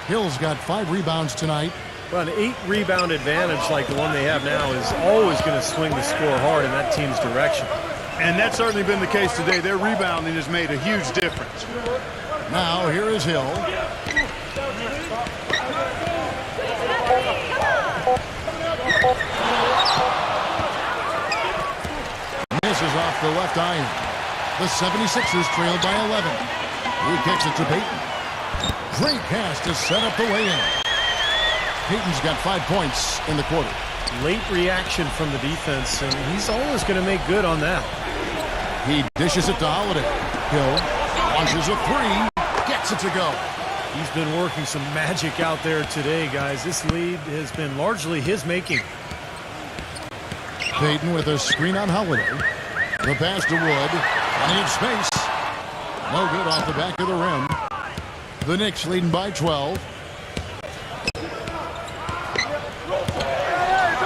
Hill's got 5 rebounds tonight. Well, an 8-rebound advantage like the one they have now is always going to swing the score hard in that team's direction. And that's certainly been the case today. Their rebounding has made a huge difference. Now here is Hill. Misses off the left iron. The 76ers trailed by 11. He kicks it to Payton. Great pass to set up the way-in. Payton's got 5 points in the quarter. Late reaction from the defense, and he's always going to make good on that. He dishes it to Holiday. Hill launches a 3. Gets it to go. He's been working some magic out there today, guys. This lead has been largely his making. Payton with a screen on Holiday. The pass to Wood. Plenty of space. No good off the back of the rim. The Knicks leading by 12.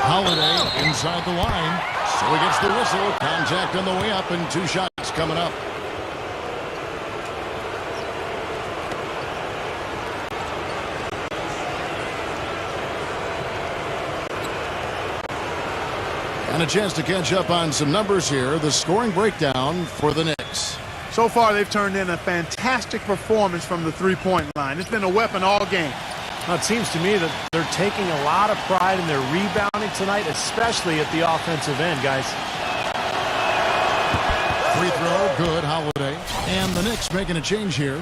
Holiday inside the line. So he gets the whistle. Contact on the way up and 2 shots coming up. And a chance to catch up on some numbers here. The scoring breakdown for the Knicks. So far, they've turned in a fantastic performance from the three-point line. It's been a weapon all game. Well, it seems to me that they're taking a lot of pride in their rebounding tonight, especially at the offensive end, guys. Free throw, good, Holiday. And the Knicks making a change here.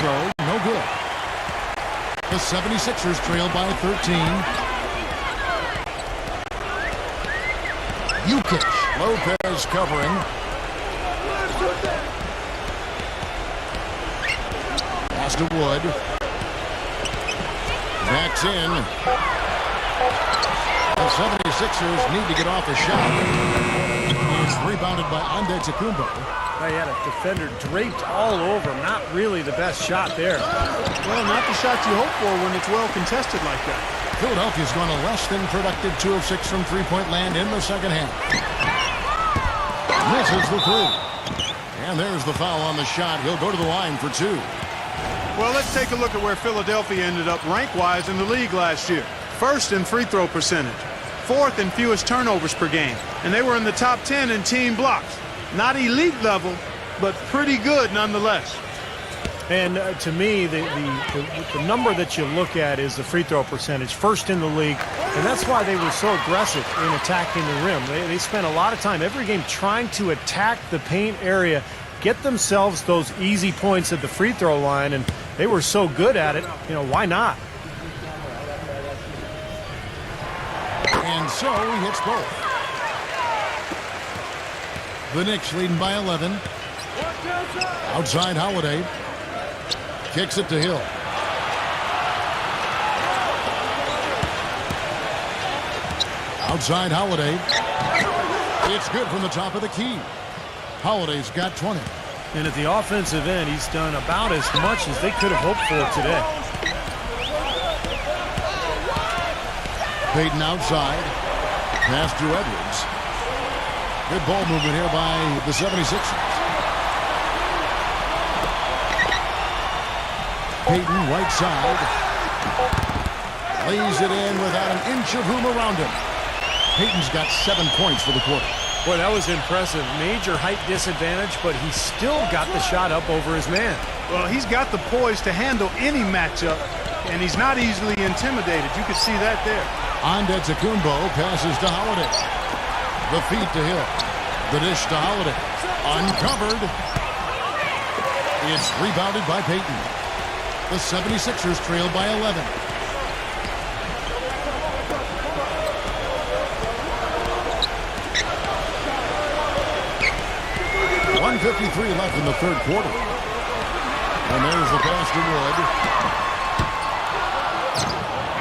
throw, no good. The 76ers trail by 13. Jokic, Lopez covering. Pass to Wood. Backs in. The 76ers need to get off a shot. He's rebounded by Antetokounmpo. They had a defender draped all over him. Not really the best shot there. Well, not the shot you hope for when it's well contested like that. Philadelphia's gone a less than productive 2 of 6 from three-point land in the second half. Misses the three. And there's the foul on the shot. He'll go to the line for 2. Well, let's take a look at where Philadelphia ended up rank-wise in the league last year. First in free throw percentage. Fourth in fewest turnovers per game. And they were in the top 10 in team blocks. Not elite level, but pretty good nonetheless. And to me, the number that you look at is the free throw percentage, first in the league. And that's why they were so aggressive in attacking the rim. They spent a lot of time every game trying to attack the paint area, get themselves those easy points at the free throw line, and they were so good at it, why not? And so he hits both. The Knicks leading by 11. Outside Holiday. Kicks it to Hill. Outside Holiday. It's good from the top of the key. Holiday's got 20. And at the offensive end, he's done about as much as they could have hoped for today. Payton outside. Pass to Edwards. Good ball movement here by the 76ers. Payton right side. Lays it in without an inch of room around him. Payton's got 7 points for the quarter. Boy, that was impressive. Major height disadvantage, but he still got the shot up over his man. Well, he's got the poise to handle any matchup, and he's not easily intimidated. You can see that there. Antetokounmpo passes to Holiday. The feed to Hill. The dish to Holiday. Uncovered. It's rebounded by Payton. The 76ers trail by 11. .153 left in the third quarter. And there's the pass to Wood.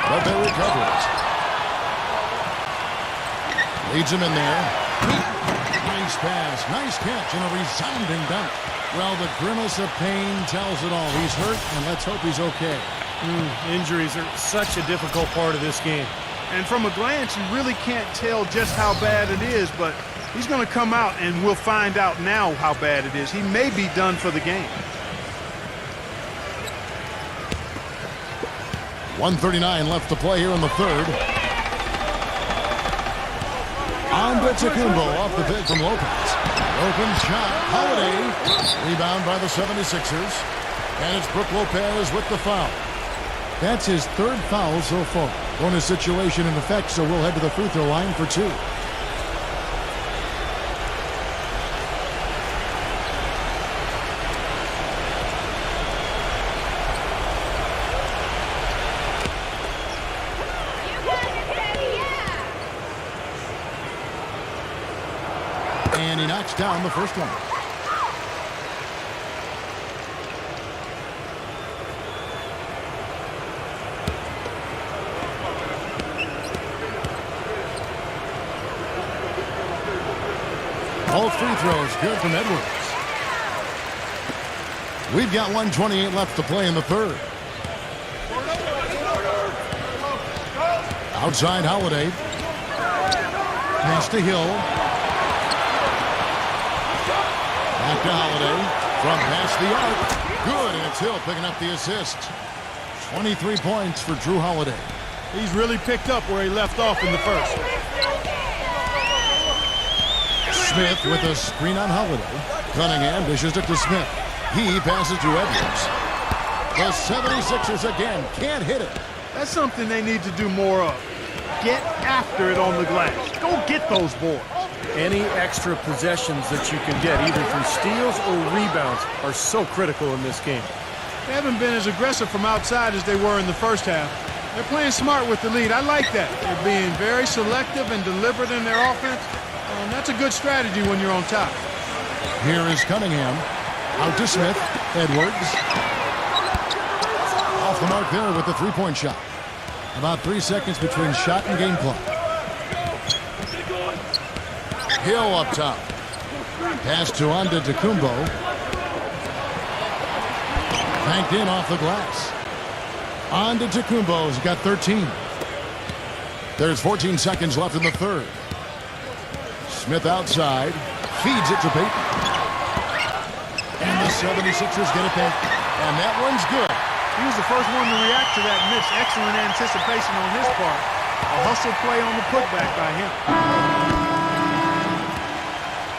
But they recover it. Leads him in there. Nice pass. Nice catch and a resounding dunk. Well, the grimace of pain tells it all. He's hurt, and let's hope he's okay. Injuries are such a difficult part of this game. And from a glance, you really can't tell just how bad it is, but he's going to come out, and we'll find out now how bad it is. He may be done for the game. 1:39 left to play here in the third. Antetokounmpo off the pick from Lopez. Open shot. Holiday. Rebound by the 76ers. And it's Brook Lopez with the foul. That's his third foul so far. Bonus situation in effect, so we'll head to the free throw line for 2. And he knocks down the first one. All free throws good from Edwards. We've got 1:28 left to play in the third. Outside Holiday. Pass to Hill. Back to Holiday. From past the arc. Good, and it's Hill picking up the assist. 23 points for Drew Holiday. He's really picked up where he left off in the first. Smith with a screen on Holiday. Cunningham dishes it to Smith. He passes to Edwards. The 76ers again can't hit it. That's something they need to do more of. Get after it on the glass. Go get those boards. Any extra possessions that you can get, either through steals or rebounds, are so critical in this game. They haven't been as aggressive from outside as they were in the first half. They're playing smart with the lead. I like that. They're being very selective and deliberate in their offense. That's a good strategy when you're on top. Here is Cunningham. Out to Smith. Edwards. Off the mark there with the three-point shot. About 3 seconds between shot and game clock. Hill up top. Pass to Antetokounmpo. Banked in off the glass. Antetokounmpo's got 13. There's 14 seconds left in the third. Smith outside. Feeds it to Payton. And the 76ers get it back. And that one's good. He was the first one to react to that miss. Excellent anticipation on his part. A hustle play on the putback by him.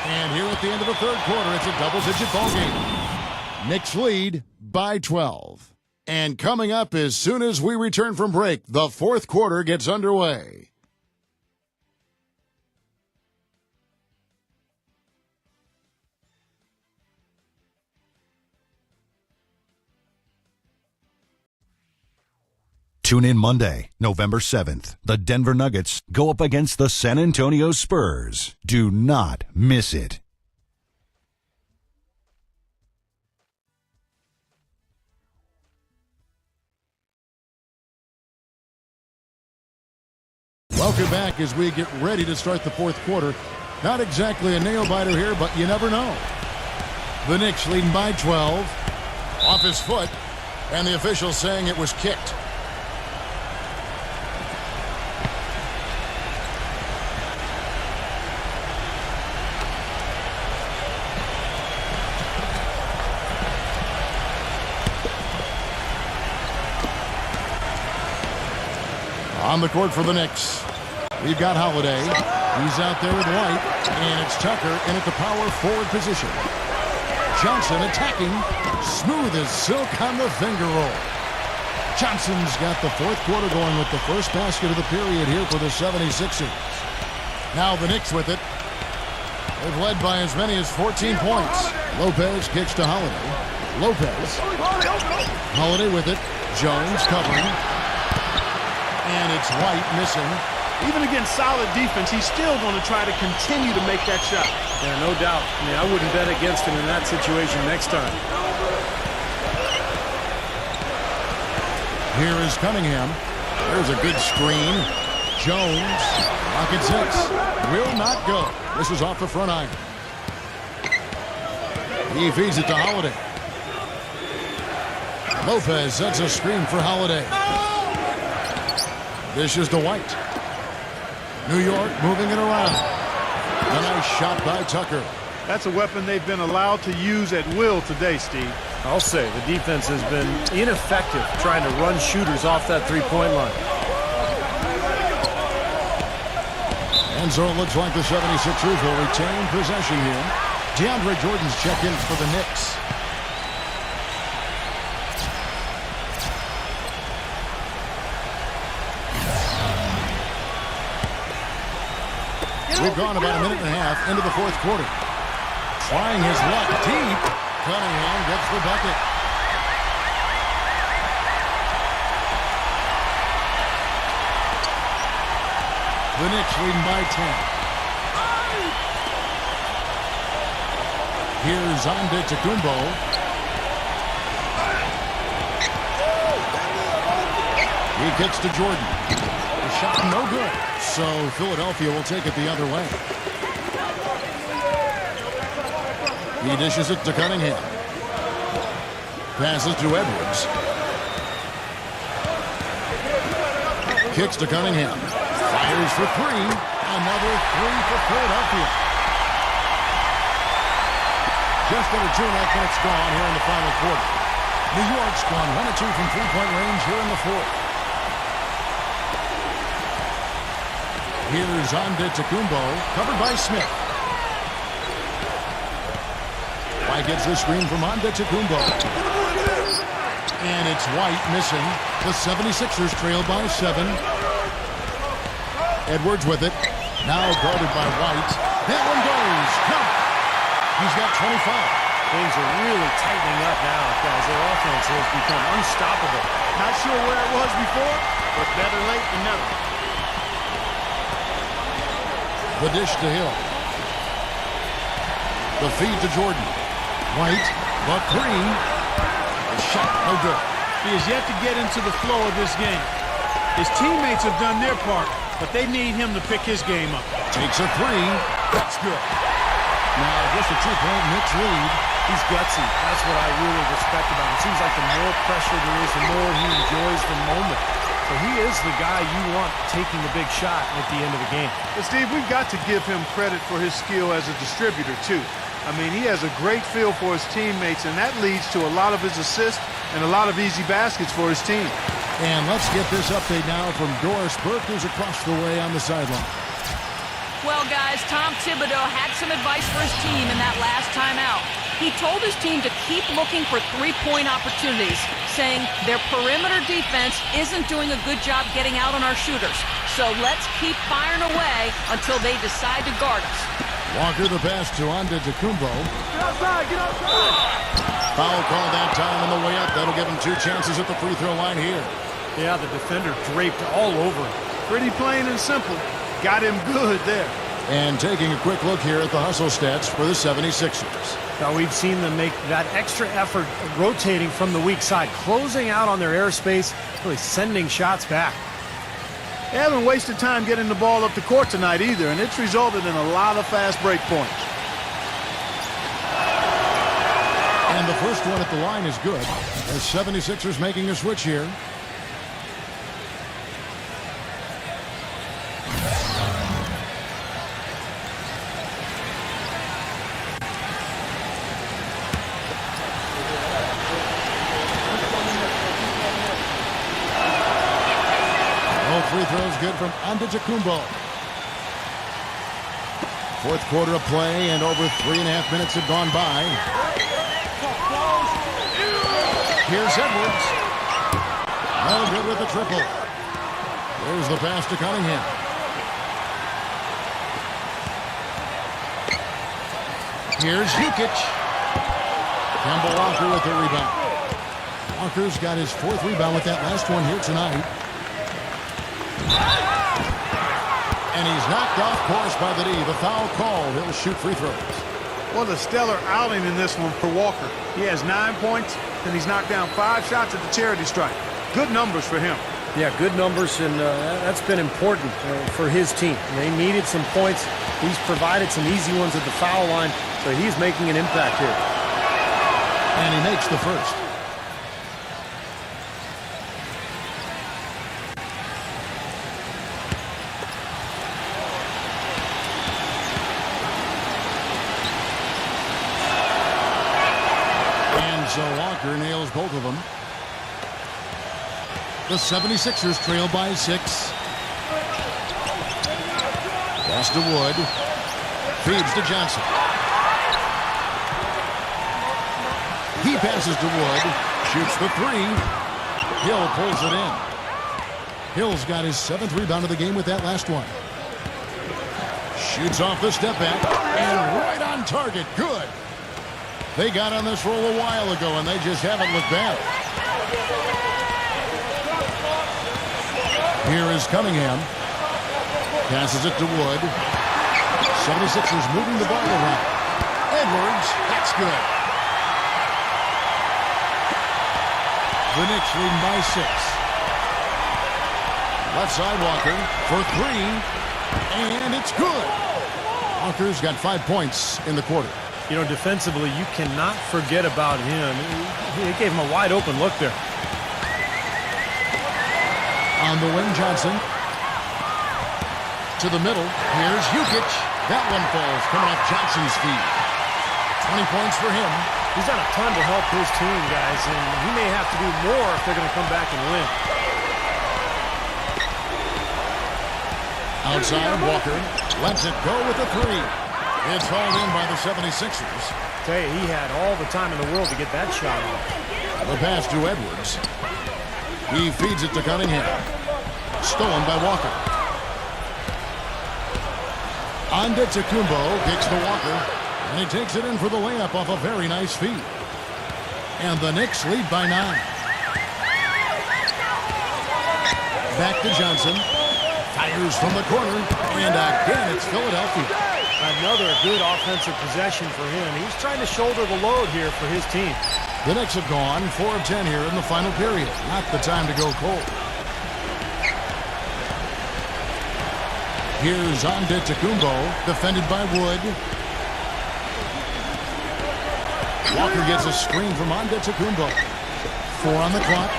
And here at the end of the third quarter, it's a double-digit ball game. Knicks lead by 12. And coming up as soon as we return from break, the fourth quarter gets underway. Tune in Monday, November 7th. The Denver Nuggets go up against the San Antonio Spurs. Do not miss it. Welcome back as we get ready to start the fourth quarter. Not exactly a nail-biter here, but you never know. The Knicks leading by 12. Off his foot, and the official saying it was kicked. On the court for the Knicks, we've got Holiday. He's out there with White, and it's Tucker in at the power forward position. Johnson attacking, smooth as silk on the finger roll. Johnson's got the fourth quarter going with the first basket of the period here for the 76ers. Now the Knicks with it. They've led by as many as 14 points. Lopez kicks to Holiday. Lopez. Holiday with it. Jones covering. And it's White missing. Even against solid defense, he's still going to try to continue to make that shot. Yeah, no doubt. I mean, I wouldn't bet against him in that situation next time. Here is Cunningham. There's a good screen. Jones. Rocket 6. Will not go. This is off the front iron. He feeds it to Holiday. Lopez sets a screen for Holiday. This is to White. New York moving it around. A nice shot by Tucker. That's a weapon they've been allowed to use at will today, Steve. I'll say the defense has been ineffective trying to run shooters off that three-point line. And so it looks like the 76ers will retain possession here. DeAndre Jordan's check-in for the Knicks. We've gone about a minute and a half into the fourth quarter. Trying his luck deep. Cunningham gets the bucket. The Knicks leading by 10. Here's Antetokounmpo. He kicks to Jordan. The shot no good. So Philadelphia will take it the other way. He dishes it to Cunningham. Passes to Edwards. Kicks to Cunningham. Fires for three. Another three for Philadelphia. Just under 2.5 minutes gone here in the final quarter. New York's gone 1 of 2 from three-point range here in the fourth. Here's Antetokounmpo, covered by Smith. White gets the screen from Antetokounmpo. And it's White missing. The 76ers trail by 7. Edwards with it. Now guarded by White. That one goes. Count. He's got 25. Things are really tightening up now, guys. Their offense has become unstoppable. Not sure where it was before, but better late than never. The dish to Hill. The feed to Jordan. White, but Green. The shot, no good. He has yet to get into the flow of this game. His teammates have done their part, but they need him to pick his game up. Takes a three. That's good. Now just a 2-point Knicks lead. He's gutsy. That's what I really respect about him. It seems like the more pressure there is, the more he enjoys the moment. So he is the guy you want taking the big shot at the end of the game. But Steve, we've got to give him credit for his skill as a distributor, too. I mean, he has a great feel for his teammates, and that leads to a lot of his assists and a lot of easy baskets for his team. And let's get this update now from Doris Burke, who's across the way on the sideline. Well, guys, Tom Thibodeau had some advice for his team in that last timeout. He told his team to keep looking for three-point opportunities, saying their perimeter defense isn't doing a good job getting out on our shooters. So let's keep firing away until they decide to guard us. Walker the pass to Antetokounmpo. Get outside, get outside! Foul call that time on the way up. That'll give him 2 chances at the free throw line here. Yeah, the defender draped all over him. Pretty plain and simple. Got him good there. And taking a quick look here at the hustle stats for the 76ers. Now we've seen them make that extra effort rotating from the weak side, closing out on their airspace, really sending shots back. They haven't wasted time getting the ball up the court tonight either, and it's resulted in a lot of fast break points. And the first one at the line is good. The 76ers making a switch here. Free throws good from Antetokounmpo. Fourth quarter of play, and over 3.5 minutes have gone by. Here's Edwards. No good with the triple. There's the pass to Cunningham. Here's Jukic. Kemba Walker with the rebound. Walker's got his 4th rebound with that last one here tonight. And he's knocked off course by the D. The foul called. He'll shoot free throws. What a stellar outing in this one for Walker. He has 9 points, and he's knocked down 5 shots at the charity stripe. Good numbers for him. Yeah, good numbers, and that's been important for his team. They needed some points. He's provided some easy ones at the foul line, so he's making an impact here. And he makes the first. So Walker nails both of them. The 76ers trail by 6. Pass to Wood. Feeds to Johnson. He passes to Wood. Shoots the 3. Hill pulls it in. Hill's got his 7th rebound of the game with that last one. Shoots off the step back. And right on target. Good. They got on this roll a while ago, and they just haven't looked back. Here is Cunningham. Passes it to Wood. 76ers moving the ball around. Edwards, that's good. The Knicks leading by 6. Left side Walker for 3, and it's good. Walker's got 5 points in the quarter. You know, defensively, you cannot forget about him. He gave him a wide open look there. On the wing, Johnson. To the middle. Here's Jukic. That one falls, coming off Johnson's feet. 20 points for him. He's done a ton to help his team, guys, and he may have to do more if they're going to come back and win. Outside, Walker lets it go with the 3. It's hauled in by the 76ers. Tell you, he had all the time in the world to get that shot off. The pass to Edwards. He feeds it to Cunningham. Stolen by Walker. Antetokounmpo kicks to Walker. And he takes it in for the layup off a very nice feed. And the Knicks lead by 9. Back to Johnson. Fires from the corner. And again, it's Philadelphia. Another good offensive possession for him. He's trying to shoulder the load here for his team. The Knicks have gone 4 of 10 here in the final period. Not the time to go cold. Here's Antetokounmpo, defended by Wood. Walker gets a screen from Antetokounmpo. 4 on the clock.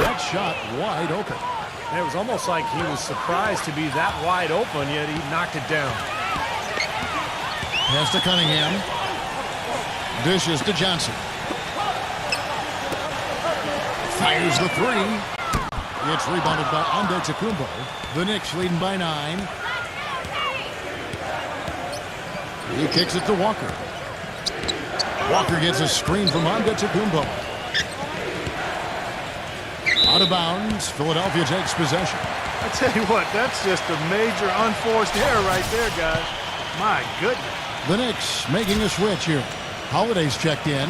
That shot wide open. It was almost like he was surprised to be that wide open, yet he knocked it down. Pass to Cunningham. Dishes to Johnson. Fires the 3. It's rebounded by Antetokounmpo. The Knicks leading by 9. He kicks it to Walker. Walker gets a screen from Antetokounmpo. Out of bounds. Philadelphia takes possession. I tell you what, that's just a major unforced error right there, guys. My goodness. The Knicks making a switch here. Holiday's checked in.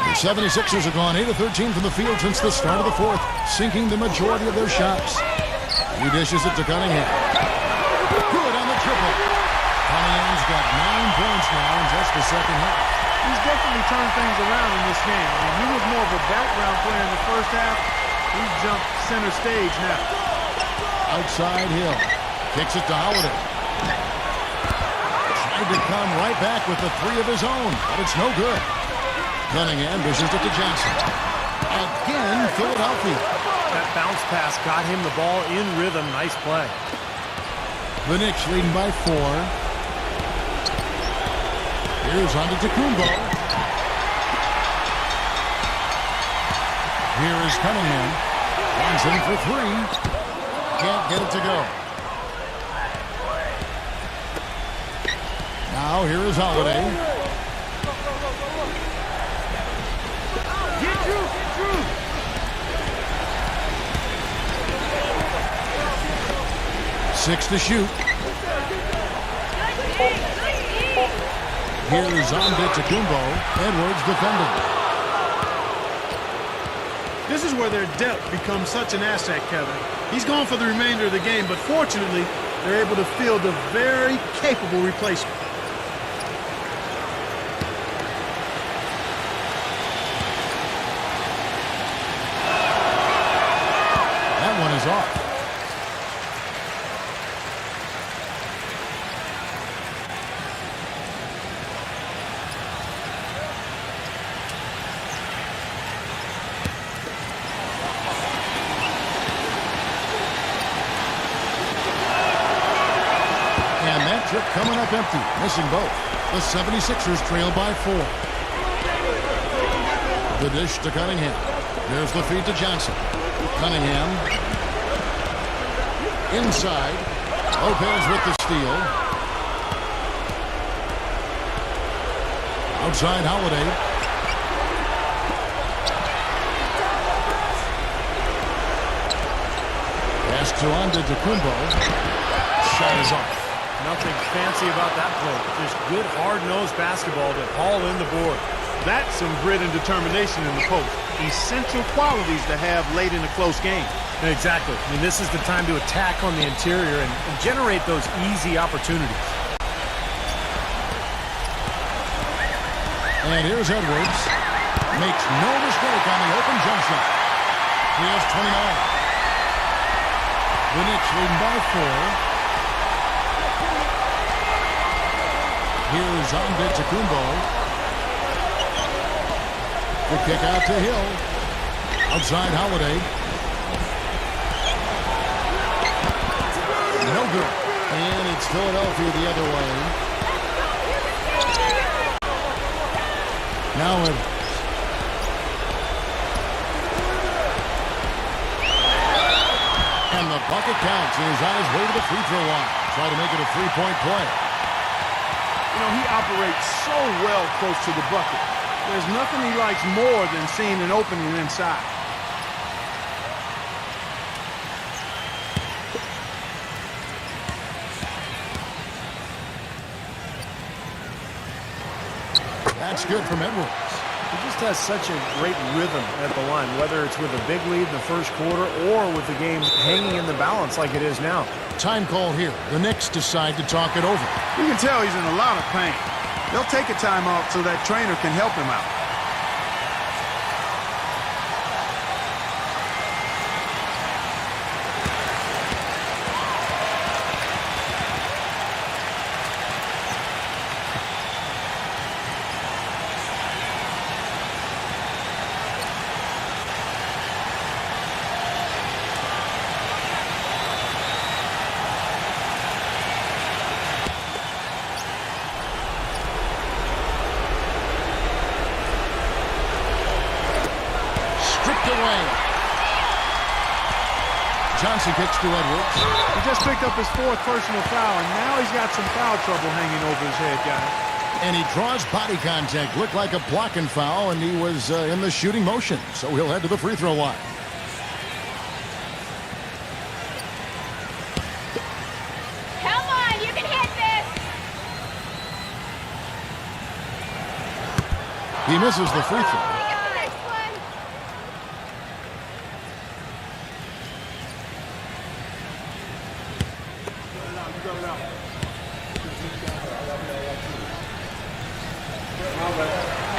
The 76ers have gone 8 of 13 from the field since the start of the 4th, sinking the majority of their shots. He dishes it to Cunningham. Good on the triple. Cunningham's got 9 points now in just the second half. He's definitely turned things around in this game. I mean, he was more of a background player in the first half. He's jumped center stage now. Outside Hill. Kicks it to Holiday. Tried to come right back with the 3 of his own, but it's no good. Cunningham dishes it to Johnson. Again, Philadelphia. That bounce pass got him the ball in rhythm. Nice play. The Knicks leading by 4. Here's Antetokounmpo. Here is Cunningham. Runs in for 3. Can't get it to go. Now here is Holiday. Get Drew! 6 to shoot. Here's Antetokounmpo. Edwards defending. This is where their depth becomes such an asset, Kevin. He's gone for the remainder of the game, but fortunately, they're able to field a very capable replacement. That one is off. Trip coming up empty, missing both. The 76ers trail by 4. The dish to Cunningham. There's the feed to Johnson. Cunningham. Inside. Lopez with the steal. Outside Holiday. Pass to Antetokounmpo. Shot is off. Nothing fancy about that play. Just good, hard-nosed basketball to haul in the board. That's some grit and determination in the post. Essential qualities to have late in a close game. Exactly. I mean, this is the time to attack on the interior and generate those easy opportunities. And here's Edwards. Makes no mistake on the open jump shot. He has 29. The Knicks leading by 4. Here's Antetokounmpo. The kick out to Hill. Outside Holiday. No good. And it's Philadelphia the other way. Now Edwards. And the bucket counts. He is on his way to the free throw line. Try to make it a 3-point play. You know, he operates so well close to the bucket. There's nothing he likes more than seeing an opening inside. That's good from Edwards. He just has such a great rhythm at the line, whether it's with a big lead in the first quarter or with the game hanging in the balance like it is now. Time call here. The Knicks decide to talk it over. You can tell he's in a lot of pain. They'll take a timeout so that trainer can help him out. Johnson kicks to Edwards. He just picked up his 4th personal foul, and now he's got some foul trouble hanging over his head, guys. And he draws body contact. Looked like a blocking foul, and he was in the shooting motion. So he'll head to the free throw line. Come on, you can hit this! He misses the free throw.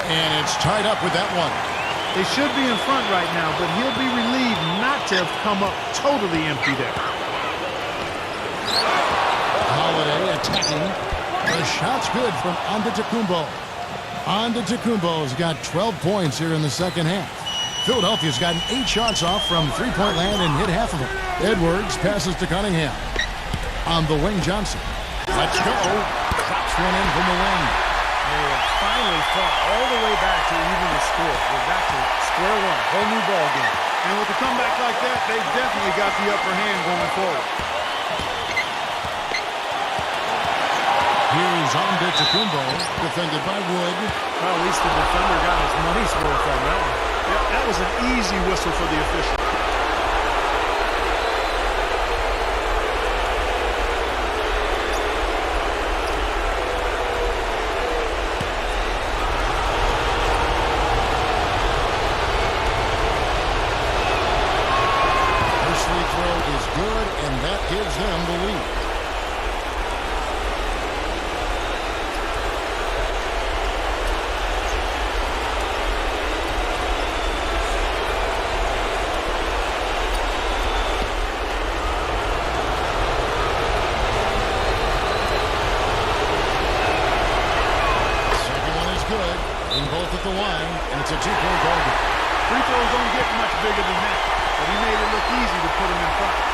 And it's tied up with that one. They should be in front right now, but he'll be relieved not to have come up totally empty there. Holiday attacking. The shot's good from Antetokounmpo. Antetokounmpo's got 12 points here in the second half. Philadelphia's gotten 8 shots off from three-point land and hit half of them. Edwards passes to Cunningham. On the wing, Johnson. Let's go. Drops one in from the wing. They have finally fought all the way back to even the score. We're back to square one, whole new ball game. And with a comeback like that, they've definitely got the upper hand going forward. Here's Antetokounmpo, defended by Wood. Well, at least the defender got his money's worth on that one. Yep, that was an easy whistle for the official. Gives them the lead. Second one is good. In both at the line, and it's a 2-point ball game. Free throws don't get much bigger than that, but he made it look easy to put him in front.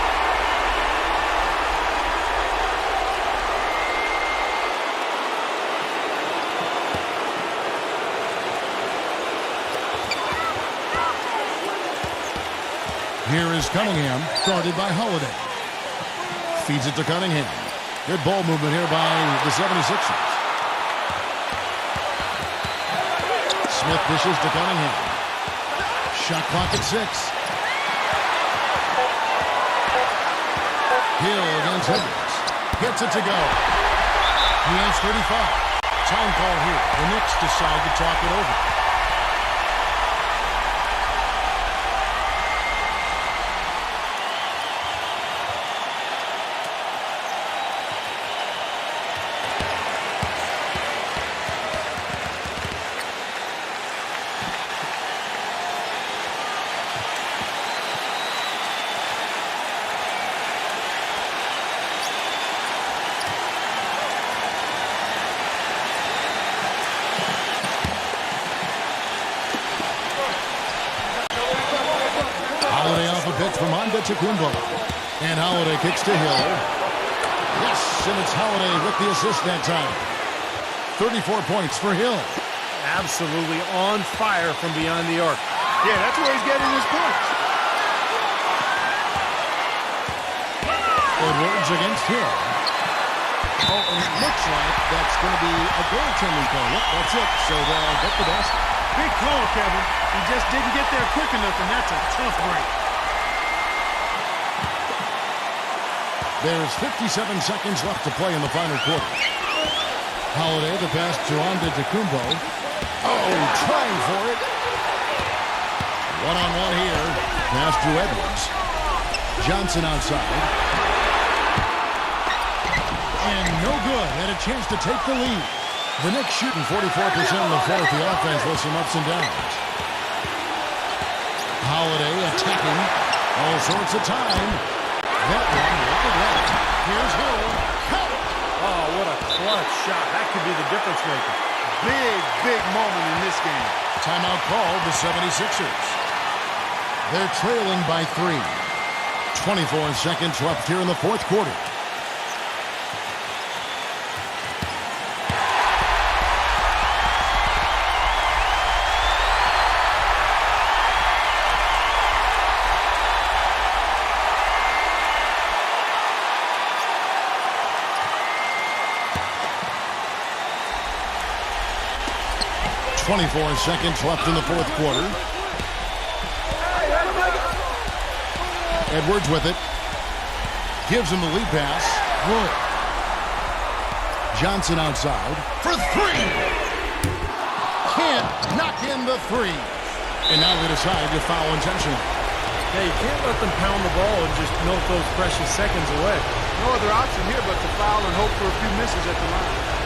Here is Cunningham, guarded by Holiday. Feeds it to Cunningham. Good ball movement here by the 76ers. Smith dishes to Cunningham. Shot clock at 6. Hill against Edwards. Gets it to go. He has 35. Time call here. The Knicks decide to talk it over. From Antetokounmpo. And Holiday kicks to Hill. Yes, and it's Holiday with the assist that time. 34 points for Hill. Absolutely on fire from beyond the arc. Yeah, that's where he's getting his points. Edwards against Hill. Oh, and it looks like that's going to be a goaltending call. Yep, that's it. So they'll get the basket. Big call, Kevin. He just didn't get there quick enough, and that's a tough break. There's 57 seconds left to play in the final quarter. Holiday, the pass to Antetokounmpo. Oh, trying for it. One-on-one here. Pass to Edwards. Johnson outside. And no good. Had a chance to take the lead. The Knicks shooting 44% in the fourth. The offense with some ups and downs. Holiday attacking. All sorts of time. That one right left. Here's Hill. Count it. Oh, what a clutch shot. That could be the difference maker. Big moment in this game. Timeout called the 76ers. They're trailing by 3. 24 seconds left here in the fourth quarter. .24 seconds left in the fourth quarter. Edwards with it. Gives him the lead pass. Good. Johnson outside for 3. Can't knock in the 3. And now they decide to foul intentionally. Yeah, you can't let them pound the ball and just milk those precious seconds away. No other option here but to foul and hope for a few misses at the line.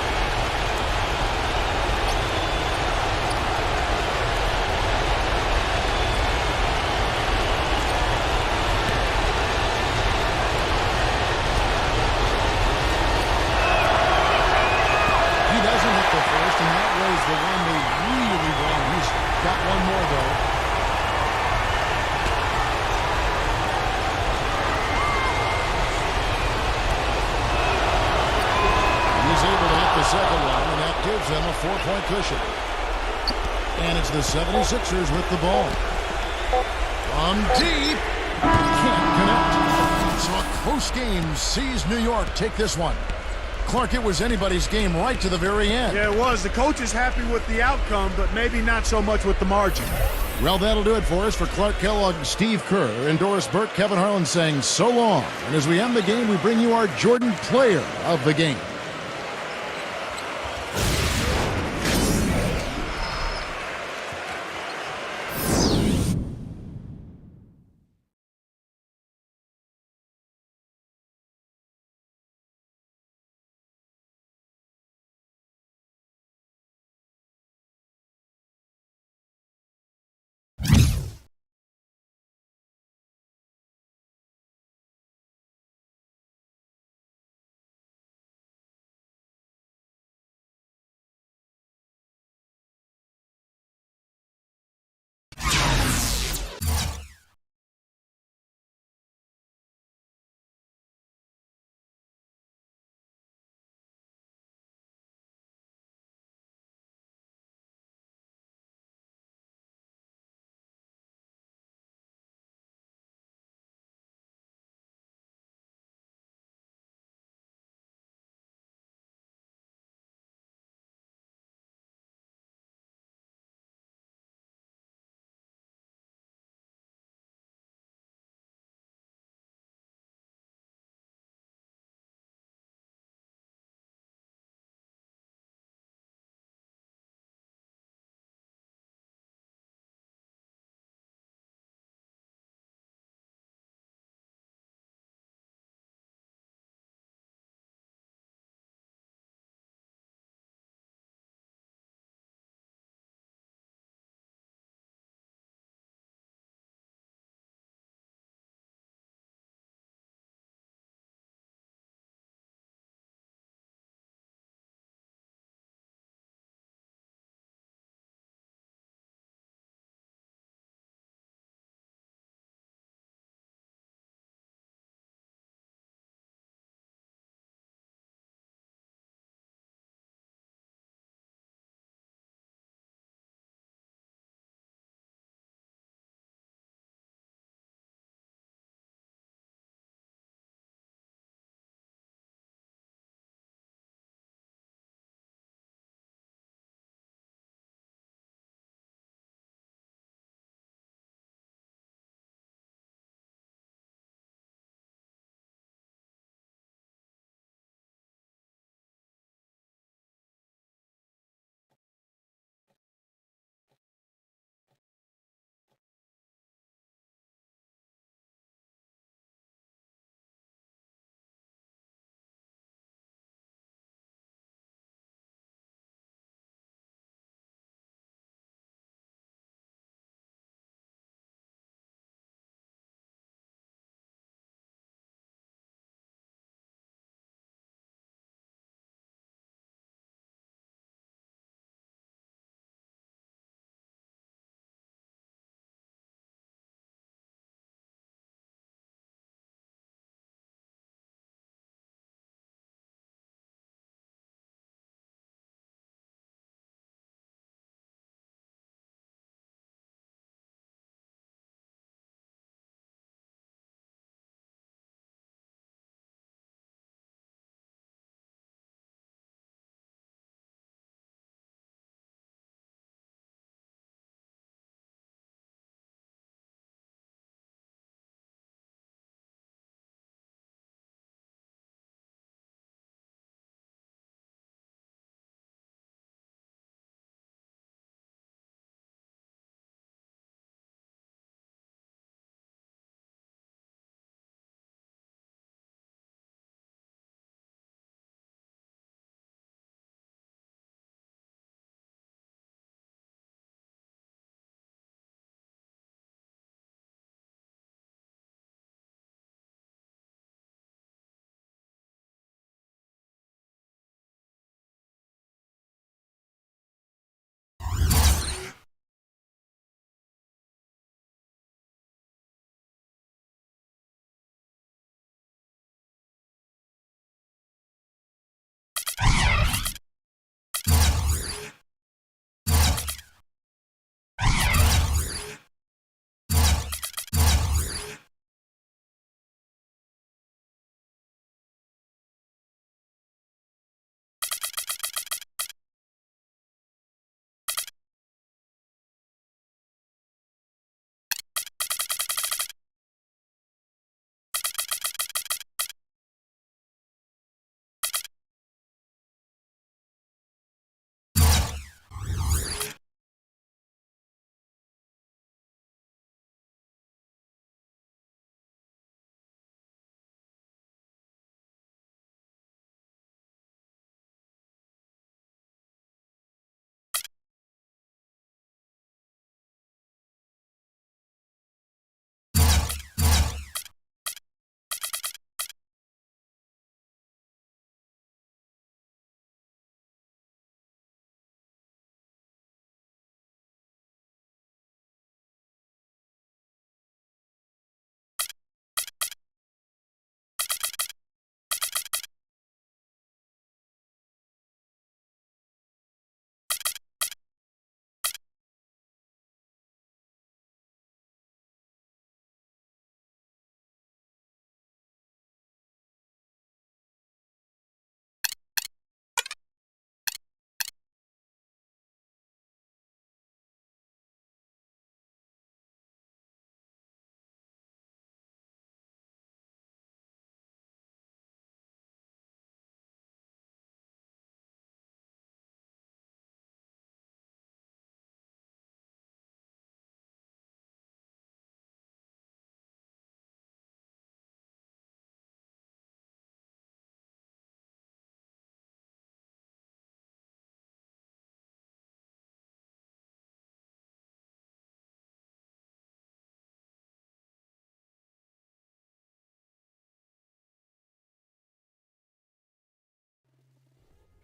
The one they really want. He's got one more, though. He's able to hit the second one, and that gives them a 4-point cushion. And it's the 76ers with the ball. From deep. Can't connect. So a close game sees New York take this one. Clark, it was anybody's game right to the very end. Yeah, it was. The coach is happy with the outcome, but maybe not so much with the margin. Well, that'll do it for us. For Clark Kellogg, Steve Kerr, and Doris Burke, Kevin Harlan saying so long. And as we end the game, we bring you our Jordan Player of the Game.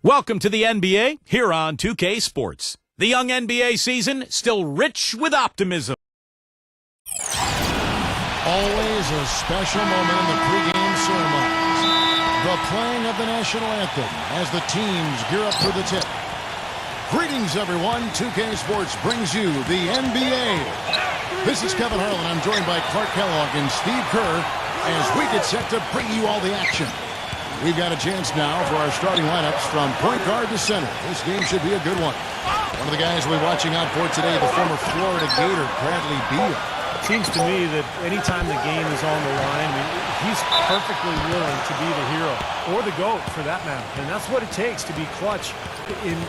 Welcome to the NBA here on 2K Sports. The young NBA season still rich with optimism. Always a special moment in the pregame ceremonies. The playing of the national anthem as the teams gear up for the tip. Greetings, everyone. 2K Sports brings you the NBA. This is Kevin Harlan. I'm joined by Clark Kellogg and Steve Kerr as we get set to bring you all the action. We've got a chance now for our starting lineups from point guard to center. This game should be a good one. One of the guys we're watching out for today, the former Florida Gator, Bradley Beal. It seems to me that anytime the game is on the line, he's perfectly willing to be the hero, or the GOAT for that matter. And that's what it takes to be clutch in